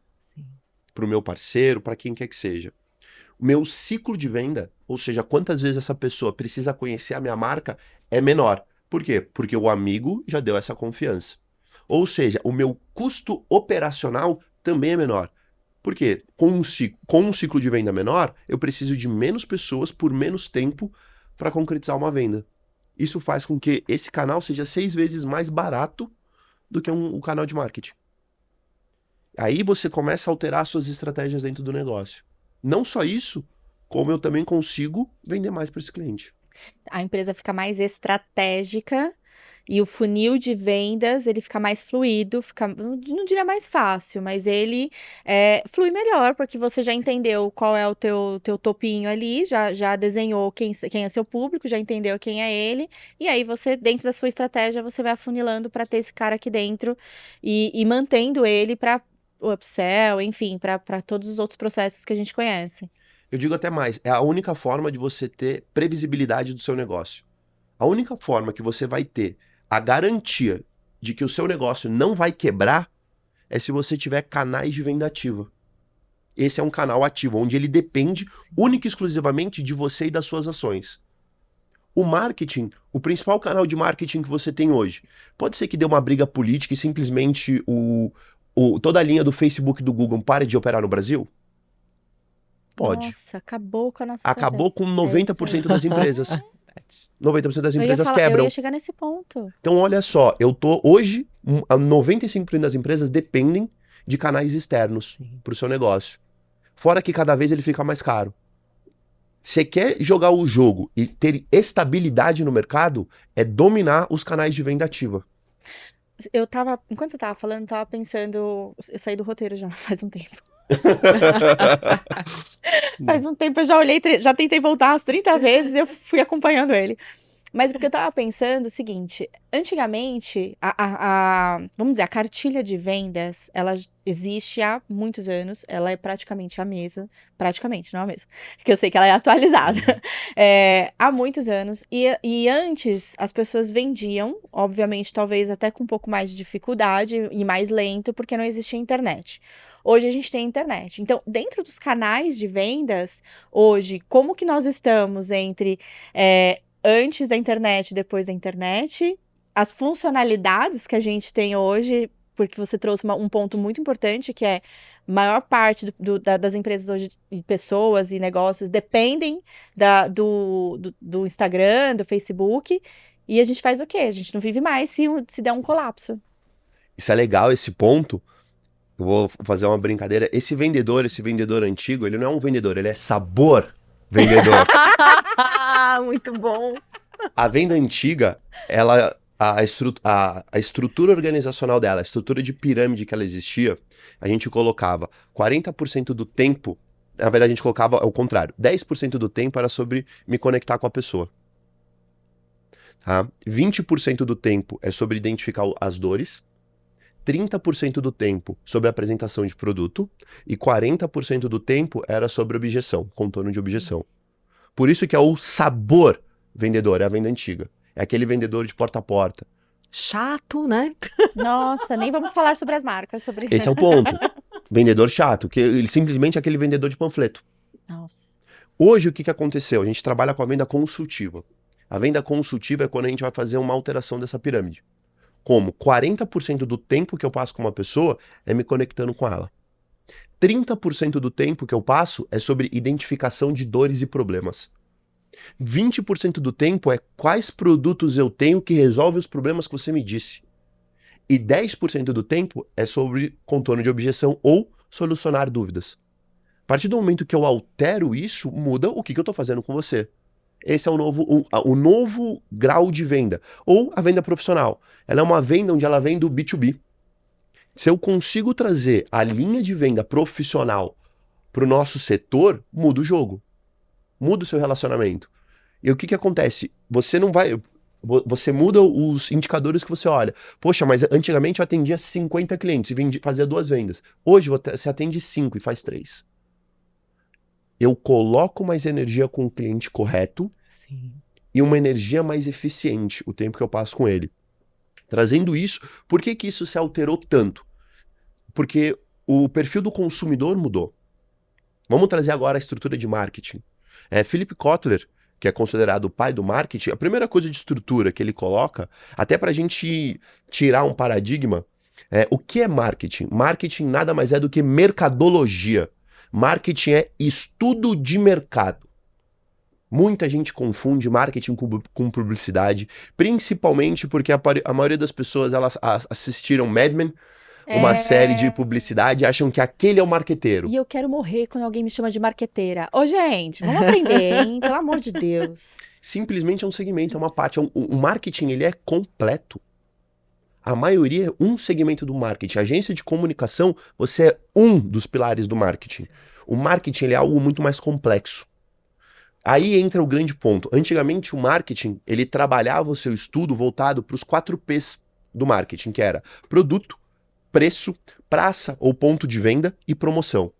para o meu parceiro, para quem quer que seja. O meu ciclo de venda, ou seja, quantas vezes essa pessoa precisa conhecer a minha marca, é menor. Por quê? Porque o amigo já deu essa confiança. Ou seja, o meu custo operacional também é menor. Por quê? Com um ciclo de venda menor, eu preciso de menos pessoas por menos tempo para concretizar uma venda. Isso faz com que esse canal seja 6 vezes mais barato do que um canal de marketing. Aí você começa a alterar suas estratégias dentro do negócio. Não só isso, como eu também consigo vender mais para esse cliente. A empresa fica mais estratégica E o funil de vendas, ele fica mais fluido, não diria mais fácil, mas ele flui melhor, porque você já entendeu qual é o teu topinho ali, já desenhou quem é seu público, já entendeu quem é ele, e aí você, dentro da sua estratégia, você vai afunilando para ter esse cara aqui dentro e mantendo ele para o upsell, enfim, para todos os outros processos que a gente conhece. Eu digo até mais, é a única forma de você ter previsibilidade do seu negócio. A única forma que você vai ter a garantia de que o seu negócio não vai quebrar é se você tiver canais de venda ativa. Esse é um canal ativo, onde ele depende única e exclusivamente de você e das suas ações. O marketing, o principal canal de marketing que você tem hoje, pode ser que dê uma briga política e simplesmente toda a linha do Facebook e do Google pare de operar no Brasil? Pode. Nossa, acabou com a nossa Acabou com 90% das empresas. 90% das empresas quebram. Eu ia chegar nesse ponto. Então, olha só, hoje, 95% das empresas dependem de canais externos para o seu negócio. Fora que cada vez ele fica mais caro. Você quer jogar o jogo e ter estabilidade no mercado, é dominar os canais de venda ativa. Enquanto você tava falando, eu tava pensando, eu saí do roteiro já faz um tempo. Faz um tempo eu já olhei, já tentei voltar umas 30 vezes e eu fui acompanhando ele. Mas porque eu tava pensando o seguinte, antigamente, vamos dizer, a cartilha de vendas, ela existe há muitos anos, ela é praticamente a mesma, praticamente, não a mesma, porque eu sei que ela é atualizada, há muitos anos, e antes as pessoas vendiam, obviamente, talvez até com um pouco mais de dificuldade e mais lento, porque não existia internet. Hoje a gente tem internet. Então, dentro dos canais de vendas, hoje, como que nós estamos entre antes da internet e depois da internet, as funcionalidades que a gente tem hoje, porque você trouxe um ponto muito importante, que é maior parte das empresas hoje, pessoas e negócios, dependem do Instagram, do Facebook, e a gente faz o quê? A gente não vive mais se der um colapso. Isso é legal, esse ponto. Eu vou fazer uma brincadeira. Esse vendedor antigo, ele não é um vendedor, ele é sabor vendedor. Muito bom. A venda antiga, a estrutura organizacional dela, a estrutura de pirâmide que ela existia, a gente colocava 40% do tempo, na verdade a gente colocava ao contrário, 10% do tempo era sobre me conectar com a pessoa. Tá? 20% do tempo é sobre identificar as dores, 30% do tempo sobre a apresentação de produto e 40% do tempo era sobre objeção, contorno de objeção. Por isso que é o sabor vendedor, é a venda antiga. É aquele vendedor de porta a porta. Chato, né? Nossa, nem vamos falar sobre as marcas. Esse é o ponto. Vendedor chato, que ele simplesmente é aquele vendedor de panfleto. Nossa. Hoje, o que aconteceu? A gente trabalha com a venda consultiva. A venda consultiva é quando a gente vai fazer uma alteração dessa pirâmide. Como 40% do tempo que eu passo com uma pessoa é me conectando com ela. 30% do tempo que eu passo é sobre identificação de dores e problemas. 20% do tempo é quais produtos eu tenho que resolvem os problemas que você me disse. E 10% do tempo é sobre contorno de objeção ou solucionar dúvidas. A partir do momento que eu altero isso, muda o que eu estou fazendo com você. Esse é o novo grau de venda. Ou a venda profissional. Ela é uma venda onde ela vem do B2B. Se eu consigo trazer a linha de venda profissional para o nosso setor, muda o jogo. Muda o seu relacionamento. E o que acontece? Você muda os indicadores que você olha. Poxa, mas antigamente eu atendia 50 clientes e fazia 2 vendas. Hoje você atende 5 e faz 3. Eu coloco mais energia com o cliente correto. Sim. E uma energia mais eficiente o tempo que eu passo com ele. Trazendo isso, por que isso se alterou tanto? Porque o perfil do consumidor mudou. Vamos trazer agora a estrutura de marketing. Philip Kotler, que é considerado o pai do marketing, a primeira coisa de estrutura que ele coloca, até para a gente tirar um paradigma, o que é marketing? Marketing nada mais é do que mercadologia. Marketing é estudo de mercado. Muita gente confunde marketing com publicidade, principalmente porque a maioria das pessoas elas assistiram Mad Men uma série de publicidade e acham que aquele é o marqueteiro. E eu quero morrer quando alguém me chama de marqueteira. Ô, gente, vamos aprender, hein? Pelo amor de Deus. Simplesmente é um segmento, é uma parte. O marketing, ele é completo. A maioria é um segmento do marketing. A agência de comunicação, você é um dos pilares do marketing. O marketing, ele é algo muito mais complexo. Aí entra o grande ponto. Antigamente, o marketing, ele trabalhava o seu estudo voltado para os 4 P's do marketing, que era produto, preço, praça ou ponto de venda e promoção.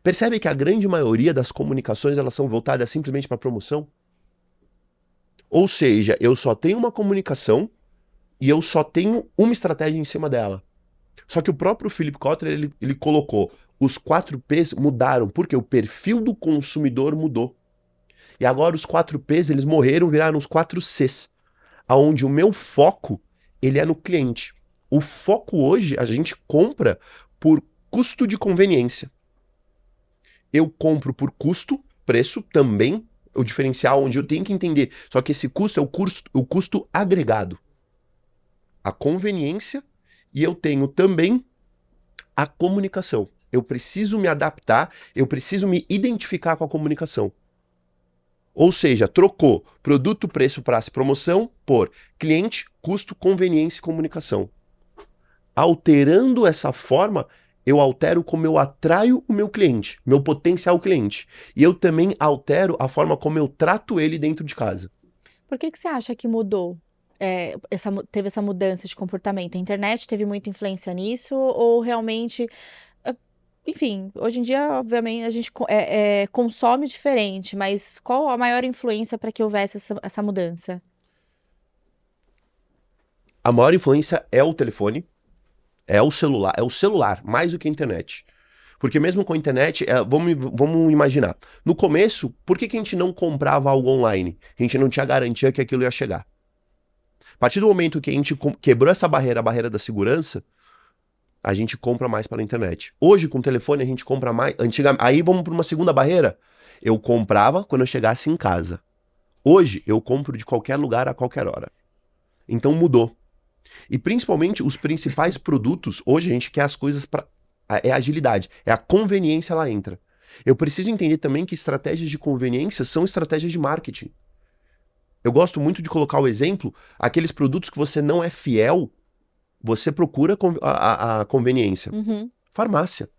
Percebe que a grande maioria das comunicações, elas são voltadas simplesmente para promoção? Ou seja, eu só tenho uma comunicação e eu só tenho uma estratégia em cima dela. Só que o próprio Philip Kotler, ele colocou, os 4 P's mudaram, porque o perfil do consumidor mudou. E agora os 4 P's, eles morreram, viraram os 4 C's. Onde o meu foco, ele é no cliente. O foco hoje, a gente compra por custo de conveniência. Eu compro por custo, preço também, o diferencial onde eu tenho que entender. Só que esse custo é o custo agregado. A conveniência e eu tenho também a comunicação. Eu preciso me adaptar, eu preciso me identificar com a comunicação. Ou seja, trocou produto, preço, praça e promoção por cliente, custo, conveniência e comunicação. Alterando essa forma, eu altero como eu atraio o meu cliente, meu potencial cliente. E eu também altero a forma como eu trato ele dentro de casa. Por que você acha que mudou? Teve essa mudança de comportamento? A internet teve muita influência nisso? Ou realmente... Enfim, hoje em dia, obviamente, a gente consome diferente, mas qual a maior influência para que houvesse essa mudança? A maior influência é o telefone, é o celular, mais do que a internet. Porque mesmo com a internet, vamos imaginar, no começo, por que a gente não comprava algo online? A gente não tinha garantia que aquilo ia chegar. A partir do momento que a gente quebrou essa barreira, a barreira da segurança, a gente compra mais pela internet. Hoje, com o telefone, a gente compra mais. Aí vamos para uma segunda barreira. Eu comprava quando eu chegasse em casa. Hoje, eu compro de qualquer lugar, a qualquer hora. Então, mudou. E, principalmente, os principais produtos, hoje a gente quer as coisas para... É a agilidade, é a conveniência, ela entra. Eu preciso entender também que estratégias de conveniência são estratégias de marketing. Eu gosto muito de colocar o exemplo, aqueles produtos que você não é fiel, você procura a conveniência. Uhum. Farmácia.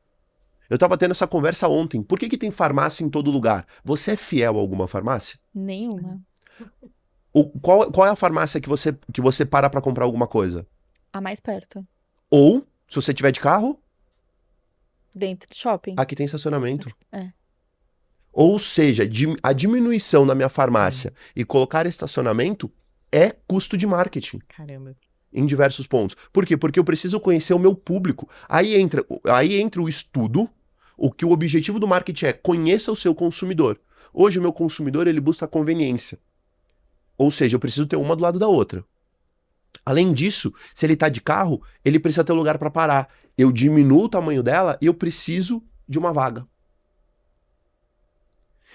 Eu estava tendo essa conversa ontem. Por que tem farmácia em todo lugar? Você é fiel a alguma farmácia? Nenhuma. Qual é a farmácia que você para comprar alguma coisa? A mais perto. Ou, se você tiver de carro... Dentro do shopping. Aqui tem estacionamento. É. Ou seja, a diminuição na minha farmácia e colocar estacionamento é custo de marketing. Caramba. Em diversos pontos. Por quê? Porque eu preciso conhecer o meu público. Aí entra o estudo, o objetivo do marketing é conheça o seu consumidor. Hoje o meu consumidor, ele busca a conveniência. Ou seja, eu preciso ter uma do lado da outra. Além disso, se ele está de carro, ele precisa ter um lugar para parar. Eu diminuo o tamanho dela e eu preciso de uma vaga.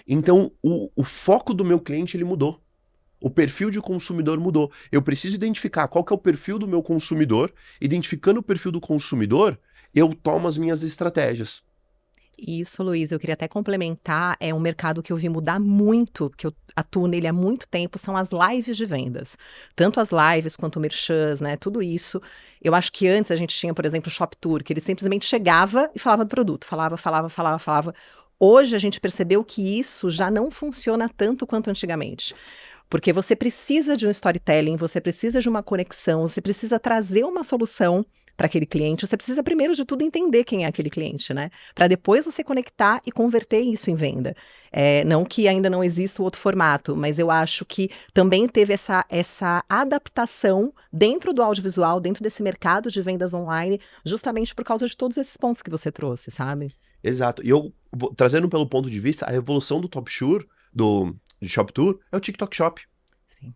Então, o foco do meu cliente, ele mudou. O perfil de consumidor mudou. Eu preciso identificar qual que é o perfil do meu consumidor. Identificando o perfil do consumidor, eu tomo as minhas estratégias. Isso, Luiz, eu queria até complementar, é um mercado que eu vi mudar muito, que eu atuo nele há muito tempo, são as lives de vendas. Tanto as lives quanto merchans, né, tudo isso. Eu acho que antes a gente tinha, por exemplo, o Shop Tour, que ele simplesmente chegava e falava do produto, falava. Hoje a gente percebeu que isso já não funciona tanto quanto antigamente. Porque você precisa de um storytelling, você precisa de uma conexão, você precisa trazer uma solução para aquele cliente, você precisa primeiro de tudo entender quem é aquele cliente, né? Para depois você conectar e converter isso em venda. Não que ainda não exista o outro formato, mas eu acho que também teve essa adaptação dentro do audiovisual, dentro desse mercado de vendas online, justamente por causa de todos esses pontos que você trouxe, sabe? Exato. E eu, trazendo pelo ponto de vista, a revolução do Top Tour, do Shop Tour, é o TikTok Shop. Sim.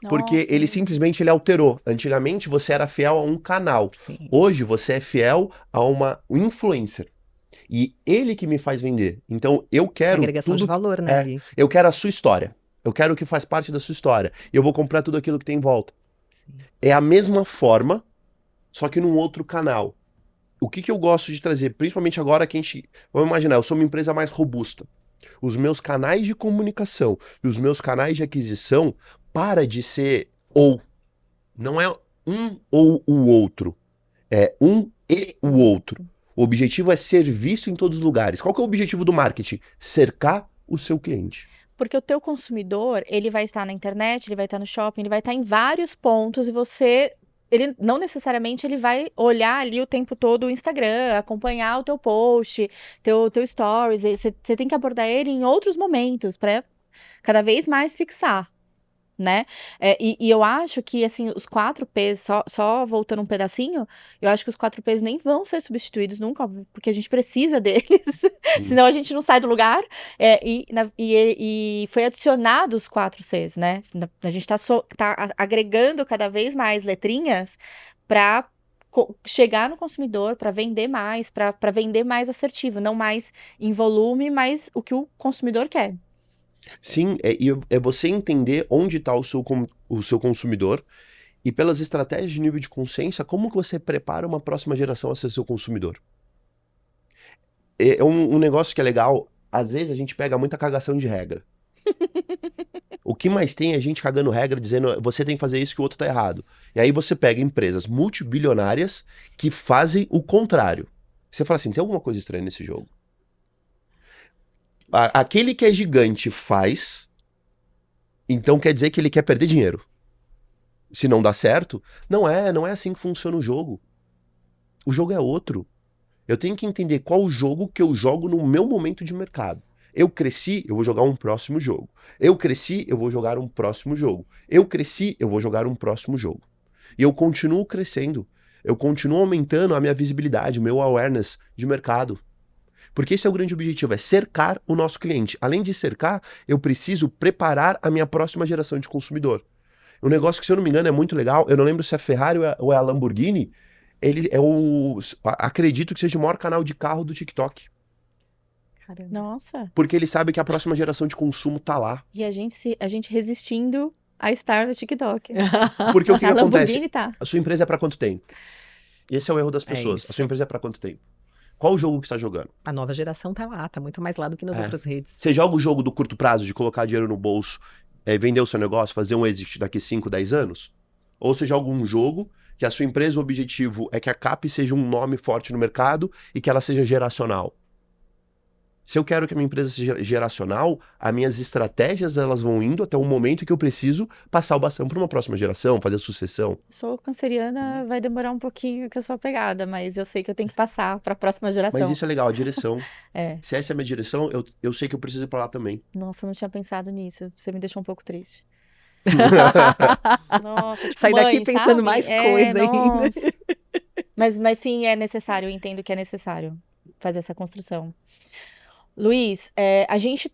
Porque Nossa. ele simplesmente alterou. Antigamente você era fiel a um canal. Sim. Hoje você é fiel a um influencer. E ele que me faz vender. Então eu quero Agregação tudo, de valor, né? eu quero a sua história. Eu quero o que faz parte da sua história. E eu vou comprar tudo aquilo que tem em volta. Sim. É a mesma forma, só que num outro canal. o que eu gosto de trazer, principalmente agora que a gente... Vamos imaginar, eu sou uma empresa mais robusta. Os meus canais de comunicação e os meus canais de aquisição para de ser ou. Não é um ou o outro. É um e o outro. O objetivo é ser visto em todos os lugares. Qual que é o objetivo do marketing? Cercar o seu cliente. Porque o teu consumidor, ele vai estar na internet, ele vai estar no shopping, ele vai estar em vários pontos e você... Ele não necessariamente ele vai olhar ali o tempo todo o Instagram, acompanhar o teu post, teu stories. Você tem que abordar ele em outros momentos para cada vez mais fixar, né? E eu acho que, assim, os 4Ps, só voltando um pedacinho, eu acho que os 4Ps nem vão ser substituídos nunca, óbvio, porque a gente precisa deles, senão a gente não sai do lugar. E foi adicionado os 4Cs, né? A gente tá agregando cada vez mais letrinhas para chegar no consumidor, para vender mais, para vender mais assertivo, não mais em volume, mas o que o consumidor quer. Sim, é você entender onde está o seu consumidor e pelas estratégias de nível de consciência, como que você prepara uma próxima geração a ser seu consumidor. É um negócio que é legal, às vezes a gente pega muita cagação de regra. O que mais tem é gente cagando regra, dizendo você tem que fazer isso que o outro tá errado. E aí você pega empresas multibilionárias que fazem o contrário. Você fala assim, tem alguma coisa estranha nesse jogo. Aquele que é gigante faz, então quer dizer que ele quer perder dinheiro. Se não dá certo, não é assim que funciona o jogo. O jogo é outro. Eu tenho que entender qual o jogo que eu jogo no meu momento de mercado. Eu cresci, eu vou jogar um próximo jogo. Eu cresci, eu vou jogar um próximo jogo. Eu cresci, eu vou jogar um próximo jogo. E eu continuo crescendo. Eu continuo aumentando a minha visibilidade, o meu awareness de mercado. Porque esse é o grande objetivo, é cercar o nosso cliente. Além de cercar, eu preciso preparar a minha próxima geração de consumidor. Um negócio que, se eu não me engano, é muito legal, eu não lembro se é a Ferrari ou é a Lamborghini, ele é acredito que seja o maior canal de carro do TikTok. Caramba. Nossa. Porque ele sabe que a próxima geração de consumo tá lá. E a gente resistindo a estar no TikTok. Porque o que a acontece? Lamborghini tá. A sua empresa é pra quanto tempo? Esse é o erro das pessoas. A sua empresa é pra quanto tempo? Qual o jogo que você está jogando? A nova geração tá lá, tá muito mais lá do que nas outras redes. Você joga o jogo do curto prazo, de colocar dinheiro no bolso, vender o seu negócio, fazer um exit daqui 5, 10 anos? Ou você joga um jogo que a sua empresa, o objetivo é que a CAP seja um nome forte no mercado e que ela seja geracional? Se eu quero que a minha empresa seja geracional, as minhas estratégias elas vão indo até um momento que eu preciso passar o bastão para uma próxima geração, fazer a sucessão. Sou canceriana, vai demorar um pouquinho com a sua pegada, mas eu sei que eu tenho que passar para a próxima geração. Mas isso é legal, a direção. É. Se essa é a minha direção, eu sei que eu preciso ir para lá também. Nossa, eu não tinha pensado nisso. Você me deixou um pouco triste. Nossa, tipo, Sai daqui mãe, pensando sabe? mais coisa nossa. ainda. Mas sim, é necessário, eu entendo que é necessário fazer essa construção. Luiz, a gente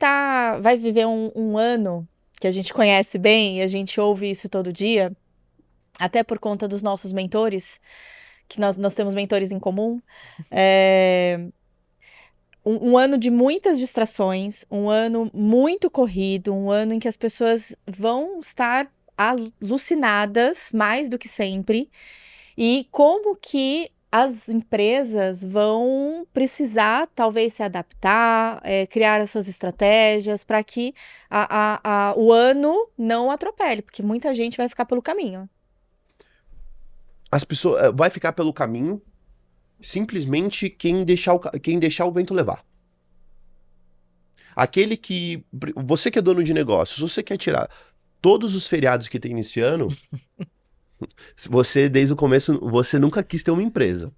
vai viver um ano que a gente conhece bem e a gente ouve isso todo dia, até por conta dos nossos mentores, que nós temos mentores em comum. Um ano de muitas distrações, um ano muito corrido, um ano em que as pessoas vão estar alucinadas mais do que sempre. E como que as empresas vão precisar, talvez, se adaptar, criar as suas estratégias para que o ano não atropele, porque muita gente vai ficar pelo caminho. As pessoas vai ficar pelo caminho simplesmente quem deixar o vento levar. Aquele que... Você que é dono de negócio, se você quer tirar todos os feriados que tem nesse ano... Você, desde o começo, você nunca quis ter uma empresa.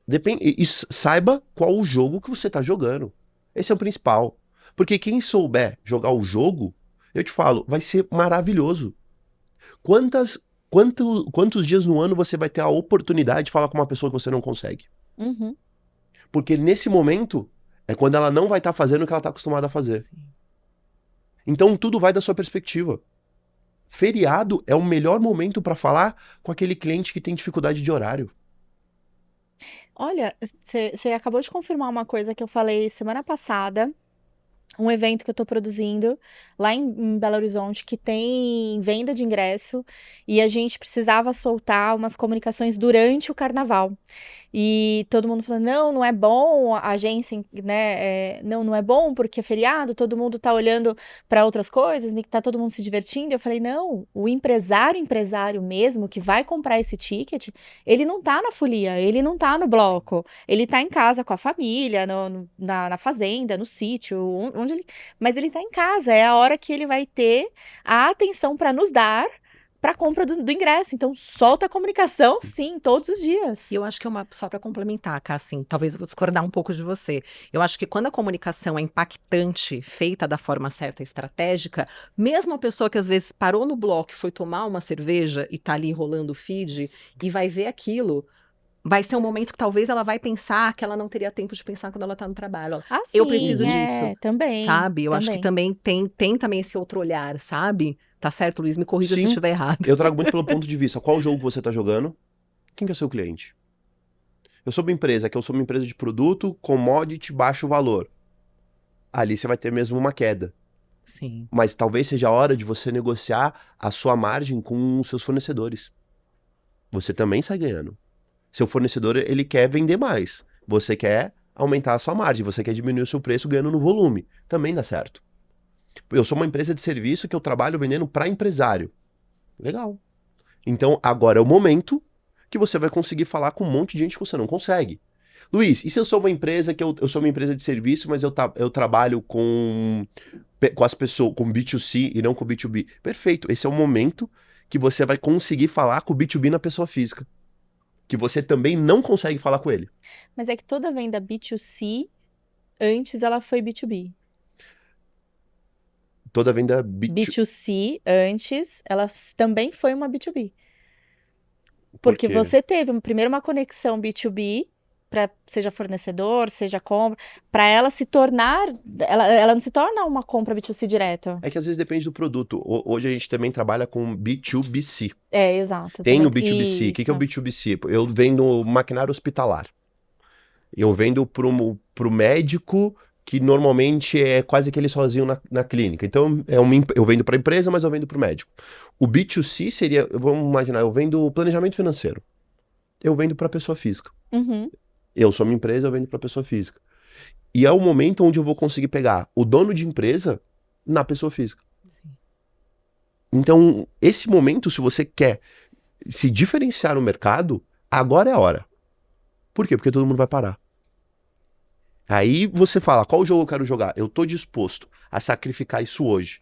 E saiba qual o jogo que você tá jogando. Esse é o principal. Porque quem souber jogar o jogo, eu te falo, vai ser maravilhoso. Quantos dias no ano você vai ter a oportunidade de falar com uma pessoa que você não consegue? Uhum. Porque nesse momento é quando ela não vai estar fazendo o que ela tá acostumada a fazer. Sim. Então tudo vai da sua perspectiva. Feriado é o melhor momento para falar com aquele cliente que tem dificuldade de horário. Olha, você acabou de confirmar uma coisa que eu falei semana passada um evento que eu tô produzindo lá em Belo Horizonte, que tem venda de ingresso, e a gente precisava soltar umas comunicações durante o carnaval. E todo mundo falando, não é bom, a agência, né, não é bom porque é feriado, todo mundo tá olhando para outras coisas, tá todo mundo se divertindo. Eu falei, não, o empresário mesmo, que vai comprar esse ticket, ele não tá na folia, ele não tá no bloco, ele tá em casa com a família, na fazenda, no sítio, onde ele... Mas ele tá em casa, é a hora que ele vai ter a atenção para nos dar para compra do ingresso. Então, solta a comunicação, sim, todos os dias. E eu acho que só para complementar, Cá, assim, talvez eu vou discordar um pouco de você. Eu acho que quando a comunicação é impactante, feita da forma certa e estratégica, mesmo a pessoa que às vezes parou no bloco e foi tomar uma cerveja e tá ali rolando o feed e vai ver aquilo, vai ser um momento que talvez ela vai pensar que ela não teria tempo de pensar quando ela tá no trabalho. Ó, Ah, eu sim, preciso disso. também. Sabe? Eu acho que também tem também esse outro olhar, sabe? Tá certo, Luiz? Me corrija se Sim. estiver errado. Eu trago muito pelo ponto de vista. Qual jogo você tá jogando? Quem que é o seu cliente? Eu sou uma empresa de produto, commodity, baixo valor. Ali você vai ter mesmo uma queda. Sim. Mas talvez seja a hora de você negociar a sua margem com os seus fornecedores. Você também sai ganhando. Seu fornecedor, ele quer vender mais. Você quer aumentar a sua margem. Você quer diminuir o seu preço ganhando no volume. Também dá certo. Eu sou uma empresa de serviço que eu trabalho vendendo para empresário. Legal. Então, agora é o momento que você vai conseguir falar com um monte de gente que você não consegue. Luiz, e se eu sou uma empresa que eu sou uma empresa de serviço, mas eu trabalho com as pessoas, com B2C e não com B2B? Perfeito. Esse é o momento que você vai conseguir falar com o B2B na pessoa física. Que você também não consegue falar com ele. Mas é que toda venda B2C, antes ela foi B2B. Toda venda B2C, antes, ela também foi uma B2B. Porque quê? você teve primeiro uma conexão B2B, seja fornecedor, seja compra, para ela se tornar, ela não se torna uma compra B2C direto. É que às vezes depende do produto. Hoje a gente também trabalha com B2BC. É, exato. Tem o também- B2BC. O que é o isso. B2BC? Eu vendo maquinário hospitalar. Eu vendo pro médico, que normalmente é quase que ele sozinho na clínica. Então, eu vendo para a empresa, mas eu vendo para o médico. O B2C seria, vamos imaginar, eu vendo planejamento financeiro. Eu vendo para pessoa física. Uhum. Eu sou uma empresa, eu vendo para pessoa física. E é o momento onde eu vou conseguir pegar o dono de empresa na pessoa física. Sim. Então, esse momento, se você quer se diferenciar no mercado, agora é a hora. Por quê? Porque todo mundo vai parar. Aí você fala, qual jogo eu quero jogar? Eu tô disposto a sacrificar isso hoje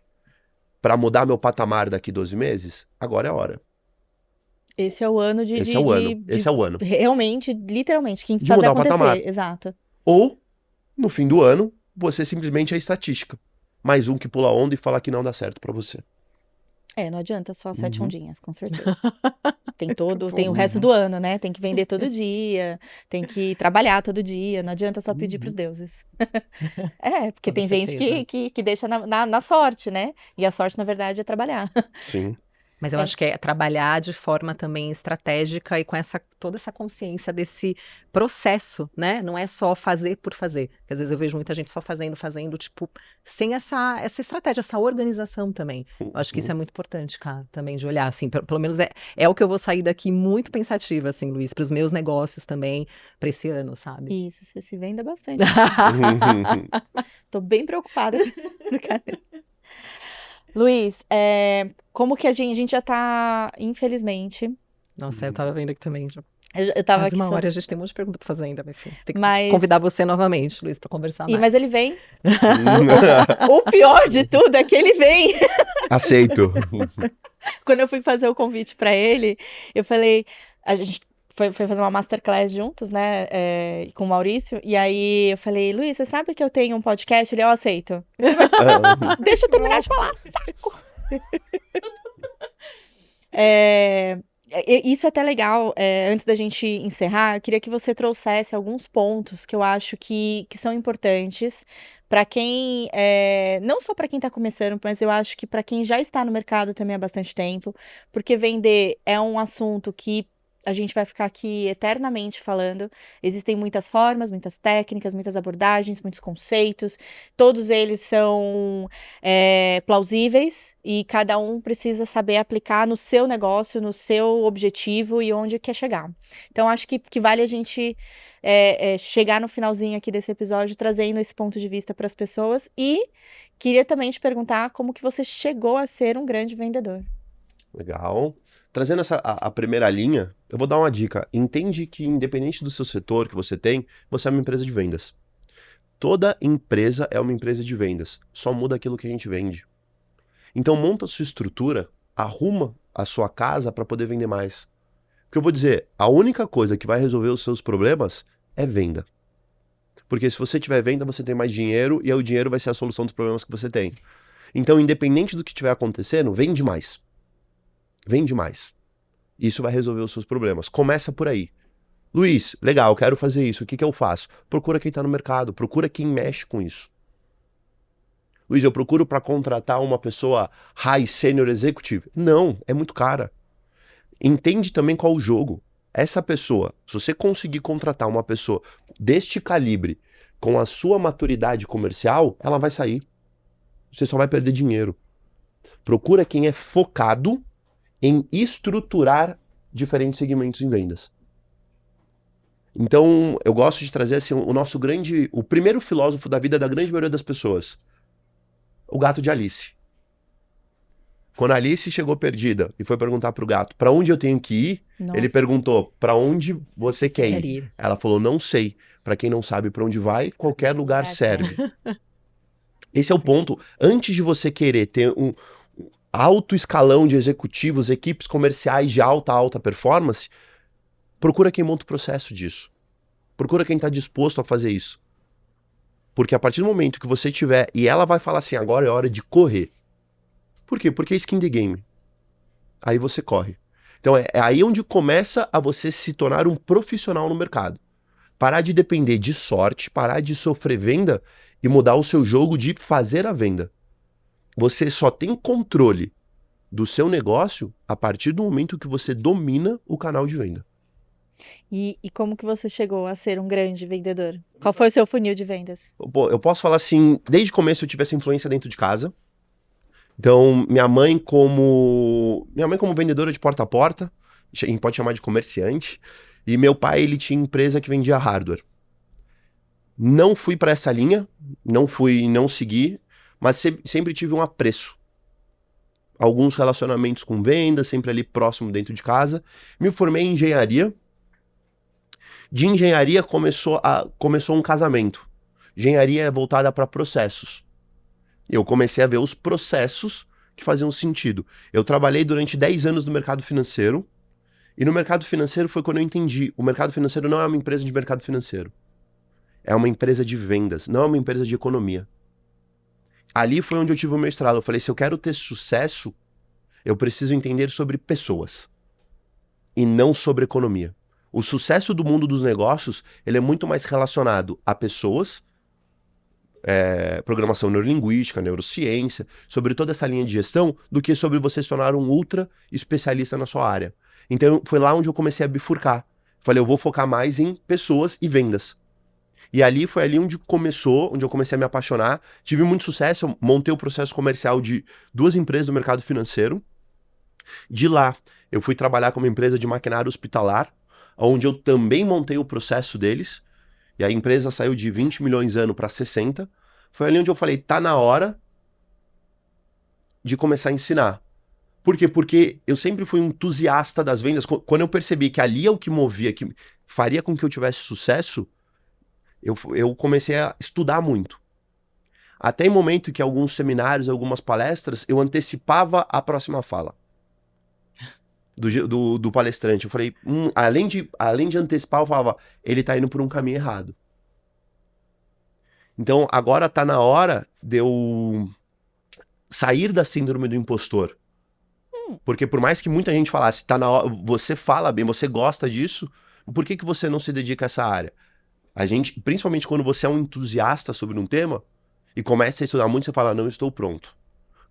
para mudar meu patamar daqui 12 meses? Agora é a hora. Esse é o ano de... Esse é o ano. Esse é o ano. Realmente, literalmente, quem De fazer mudar o acontecer. patamar. Exato. Ou, no fim do ano, você simplesmente é estatística. Mais um que pula onda e fala que não dá certo para você. Não adianta só 7 Uhum. ondinhas, com certeza. Tem bom. tem o resto do ano, né? Tem que vender todo dia, tem que trabalhar todo dia, não adianta só pedir pros deuses. Porque Com tem gente certeza. que deixa na sorte, né? E a sorte, na verdade, é trabalhar. Sim. Mas eu acho que é trabalhar de forma também estratégica e com toda essa consciência desse processo, né? Não é só fazer por fazer. Porque às vezes eu vejo muita gente só fazendo, tipo, sem essa estratégia, essa organização também. Eu acho que isso é muito importante, cara, também de olhar, assim, pelo menos é o que eu vou sair daqui muito pensativa, assim, Luiz, para os meus negócios também, para esse ano, sabe? Isso, você se venda bastante. Tô bem preocupada. Luiz, como que a gente já tá, infelizmente... Nossa, eu tava vendo aqui também. Eu tava Quase aqui... uma hora, a gente tem um monte de pergunta pra fazer ainda, mas enfim, tem que Mas- convidar você novamente, Luiz, pra conversar mais. Mas ele vem. O pior de tudo é que ele vem. Aceito. Quando eu fui fazer o convite pra ele, eu falei, a gente foi fazer uma masterclass juntos, né, com o Maurício, e aí eu falei, Luiz, você sabe que eu tenho um podcast? Ele, eu aceito. Eu falei, mas deixa eu terminar de falar, saco! Isso é até legal, antes da gente encerrar, eu queria que você trouxesse alguns pontos que eu acho que são importantes para quem, não só para quem está começando, mas eu acho que para quem já está no mercado também há bastante tempo, porque vender é um assunto que a gente vai ficar aqui eternamente falando. Existem muitas formas, muitas técnicas, muitas abordagens, muitos conceitos. Todos eles são plausíveis e cada um precisa saber aplicar no seu negócio, no seu objetivo e onde quer chegar. Então, acho que vale a gente chegar no finalzinho aqui desse episódio trazendo esse ponto de vista para as pessoas. E queria também te perguntar como que você chegou a ser um grande vendedor. Legal. Trazendo a primeira linha, eu vou dar uma dica. Entende que independente do seu setor que você tem, você é uma empresa de vendas. Toda empresa é uma empresa de vendas. Só muda aquilo que a gente vende. Então monta a sua estrutura, arruma a sua casa para poder vender mais. Porque eu vou dizer, a única coisa que vai resolver os seus problemas é venda. Porque se você tiver venda, você tem mais dinheiro e aí o dinheiro vai ser a solução dos problemas que você tem. Então, independente do que estiver acontecendo, vende mais. Vende mais. Isso vai resolver os seus problemas. Começa por aí. Luiz, legal, quero fazer isso. O que eu faço? Procura quem está no mercado. Procura quem mexe com isso. Luiz, eu procuro para contratar uma pessoa high senior executive? Não, é muito cara. Entende também qual o jogo. Essa pessoa, se você conseguir contratar uma pessoa deste calibre, com a sua maturidade comercial, ela vai sair. Você só vai perder dinheiro. Procura quem é focado em estruturar diferentes segmentos em vendas. Então, eu gosto de trazer assim, o primeiro filósofo da vida da grande maioria das pessoas, o gato de Alice. Quando a Alice chegou perdida e foi perguntar pro gato, para onde eu tenho que ir? Nossa. Ele perguntou, para onde você quer Quer ir? ir. Ela falou, não sei. Para quem não sabe para onde vai, qualquer lugar serve. Esse é o ponto. Antes de você querer ter um alto escalão de executivos, equipes comerciais de alta performance, procura quem monta o processo disso. Procura quem está disposto a fazer isso. Porque a partir do momento que você tiver, e ela vai falar assim, agora é hora de correr. Por quê? Porque é skin the game. Aí você corre. Então é aí onde começa a você se tornar um profissional no mercado. Parar de depender de sorte, parar de sofrer venda e mudar o seu jogo de fazer a venda. Você só tem controle do seu negócio a partir do momento que você domina o canal de venda. E como que você chegou a ser um grande vendedor? Qual foi o seu funil de vendas? Eu posso falar assim, desde o começo eu tive essa influência dentro de casa. Então, minha mãe como vendedora de porta a porta, a gente pode chamar de comerciante, e meu pai, ele tinha empresa que vendia hardware. Não fui para essa linha, não segui, mas sempre tive um apreço. Alguns relacionamentos com vendas, sempre ali próximo dentro de casa. Me formei em engenharia. De engenharia começou um casamento. Engenharia é voltada para processos. Eu comecei a ver os processos que faziam sentido. Eu trabalhei durante 10 anos no mercado financeiro, e no mercado financeiro foi quando eu entendi, o mercado financeiro não é uma empresa de mercado financeiro. É uma empresa de vendas, não é uma empresa de economia. Ali foi onde eu tive o meu estralo. Eu falei, se eu quero ter sucesso, eu preciso entender sobre pessoas e não sobre economia. O sucesso do mundo dos negócios, ele é muito mais relacionado a pessoas, programação neurolinguística, neurociência, sobre toda essa linha de gestão, do que sobre você se tornar um ultra especialista na sua área. Então foi lá onde eu comecei a bifurcar. Falei, eu vou focar mais em pessoas e vendas. E foi ali onde eu comecei a me apaixonar. Tive muito sucesso, eu montei o processo comercial de 2 empresas do mercado financeiro. De lá, eu fui trabalhar com uma empresa de maquinário hospitalar, onde eu também montei o processo deles. E a empresa saiu de 20 milhões ano para 60. Foi ali onde eu falei, tá na hora de começar a ensinar. Por quê? Porque eu sempre fui um entusiasta das vendas. Quando eu percebi que ali é o que movia, que faria com que eu tivesse sucesso, eu comecei a estudar muito. Até em momento que alguns seminários, algumas palestras, eu antecipava a próxima fala do palestrante. Eu falei, além de antecipar, eu falava, ele tá indo por um caminho errado. Então, agora tá na hora de eu sair da síndrome do impostor. Porque por mais que muita gente falasse, tá na hora, você fala bem, você gosta disso, por que você não se dedica a essa área? A gente, principalmente quando você é um entusiasta sobre um tema e começa a estudar muito, você fala, não estou pronto.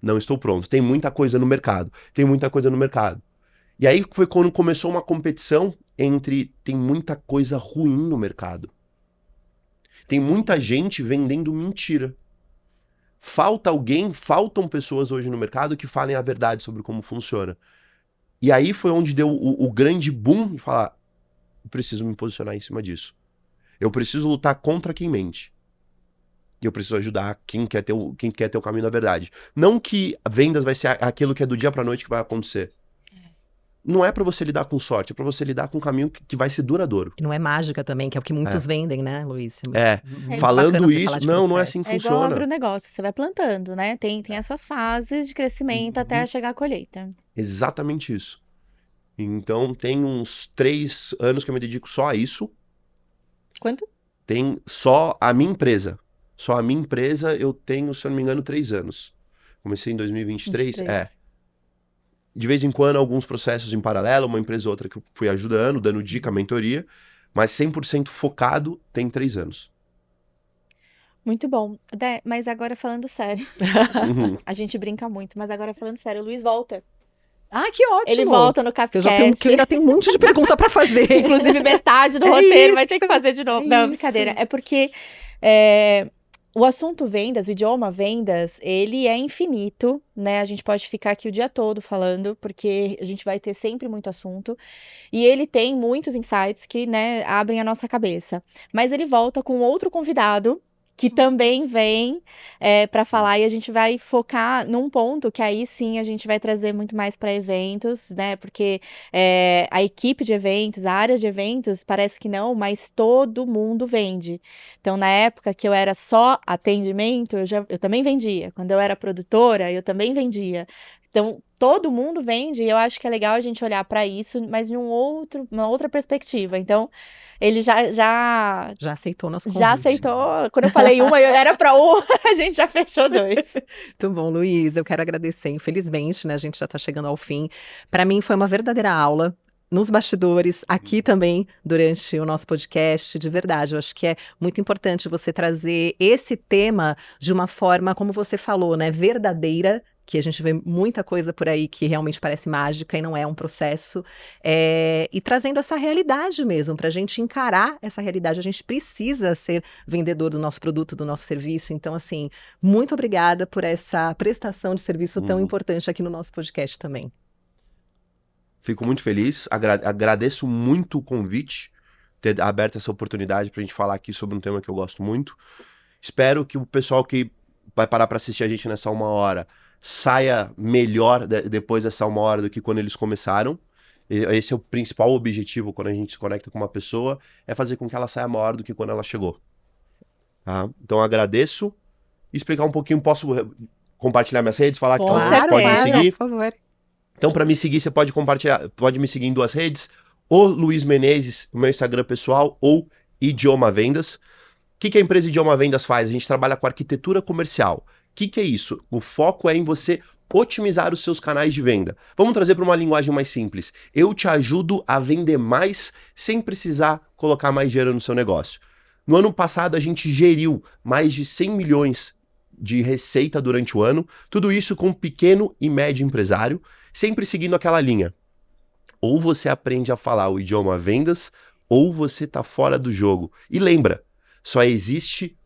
Não estou pronto. Tem muita coisa no mercado. E aí foi quando começou uma competição entre... Tem muita coisa ruim no mercado. Tem muita gente vendendo mentira. Faltam pessoas hoje no mercado que falem a verdade sobre como funciona. E aí foi onde deu o grande boom de falar, eu preciso me posicionar em cima disso. Eu preciso lutar contra quem mente. E eu preciso ajudar quem quer ter o caminho da verdade. Não que vendas vai ser aquilo que é do dia pra noite que vai acontecer. Não é pra você lidar com sorte, é pra você lidar com um caminho que vai ser duradouro. E não é mágica também, que é o que muitos vendem, né, Luiz? Muito Falando bacana você isso, falar de não é processo. assim que É igual funciona. agronegócio, você vai plantando, né? Tem as suas fases de crescimento até chegar à colheita. Exatamente isso. Então, tem uns 3 anos que eu me dedico só a isso. Quanto? Tem só a minha empresa. Só a minha empresa eu tenho, se eu não me engano, 3 anos. Comecei em 2023. 23. De vez em quando, alguns processos em paralelo, uma empresa ou outra que eu fui ajudando, dando dica, mentoria. Mas 100% focado tem 3 anos. Muito bom. Dé, mas agora falando sério. Uhum. A gente brinca muito, mas agora falando sério, o Luiz volta. Ah, que ótimo! Ele volta no Que eu ainda tenho um monte de pergunta pra fazer. Inclusive, metade do É roteiro vai ter isso, que fazer de novo. é Não, isso. brincadeira. É porque o assunto vendas, o idioma vendas, ele é infinito, né? A gente pode ficar aqui o dia todo falando, porque a gente vai ter sempre muito assunto. E ele tem muitos insights que, né, abrem a nossa cabeça. Mas ele volta com outro convidado, que também vem para falar, e a gente vai focar num ponto que aí sim a gente vai trazer muito mais para eventos, né? Porque a equipe de eventos, a área de eventos, parece que não, mas todo mundo vende. Então, na época que eu era só atendimento, eu também vendia. Quando eu era produtora, eu também vendia. Então, todo mundo vende, e eu acho que é legal a gente olhar para isso, mas de uma outra perspectiva. Então, ele já aceitou nosso convite. já aceitou. Quando eu falei uma, era para a gente já fechou 2. Muito bom, Luiz. Eu quero agradecer. Infelizmente, né, a gente já está chegando ao fim. Para mim, foi uma verdadeira aula. Nos bastidores, aqui também, durante o nosso podcast, de verdade, eu acho que é muito importante você trazer esse tema de uma forma, como você falou, né, verdadeira, que a gente vê muita coisa por aí que realmente parece mágica e não é um processo, e trazendo essa realidade mesmo, para a gente encarar essa realidade. A gente precisa ser vendedor do nosso produto, do nosso serviço. Então, assim, muito obrigada por essa prestação de serviço tão importante aqui no nosso podcast também. Fico muito feliz, agradeço muito o convite, ter aberto essa oportunidade pra gente falar aqui sobre um tema que eu gosto muito. Espero que o pessoal que vai parar pra assistir a gente nessa 1 hora saia melhor depois dessa 1 hora do que quando eles começaram. Esse é o principal objetivo quando a gente se conecta com uma pessoa, é fazer com que ela saia maior do que quando ela chegou. Tá? Então agradeço. Explicar um pouquinho, posso compartilhar minhas redes, falar que certeza. pode me seguir? Por favor. Então, para me seguir, você pode compartilhar, pode me seguir em 2 redes, ou Luiz Menezes, o meu Instagram pessoal, ou Idioma Vendas. O que a empresa Idioma Vendas faz? A gente trabalha com arquitetura comercial. O que é isso? O foco é em você otimizar os seus canais de venda. Vamos trazer para uma linguagem mais simples. Eu te ajudo a vender mais sem precisar colocar mais dinheiro no seu negócio. No ano passado, a gente geriu mais de 100 milhões de receita durante o ano, tudo isso com pequeno e médio empresário, sempre seguindo aquela linha. Ou você aprende a falar o idioma vendas, ou você tá fora do jogo. E lembra, só existe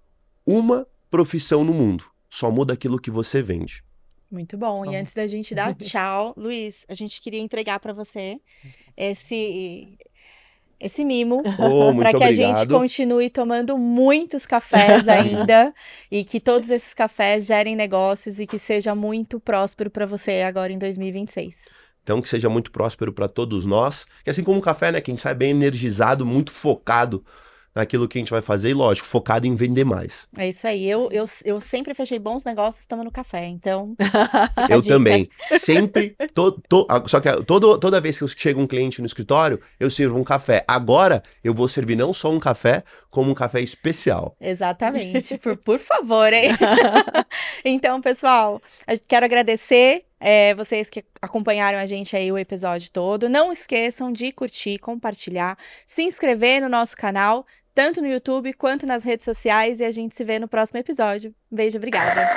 uma profissão no mundo. Só muda aquilo que você vende. Muito bom. E antes da gente dar tchau, Luiz, a gente queria entregar para você esse mimo, para que a gente continue tomando muitos cafés ainda e que todos esses cafés gerem negócios e que seja muito próspero para você agora em 2026. Então, que seja muito próspero para todos nós. Que assim como o café, né? Que a gente sai bem energizado, muito focado naquilo que a gente vai fazer e, lógico, focado em vender mais. É isso aí. Eu sempre fechei bons negócios tomando café, então... Eu também. Sempre. Só que toda vez que chega um cliente no escritório, eu sirvo um café. Agora, eu vou servir não só um café, como um café especial. Exatamente. Por favor, hein? Então, pessoal, eu quero agradecer vocês que acompanharam a gente aí o episódio todo. Não esqueçam de curtir, compartilhar, se inscrever no nosso canal, tanto no YouTube quanto nas redes sociais, e a gente se vê no próximo episódio. Um beijo, obrigada!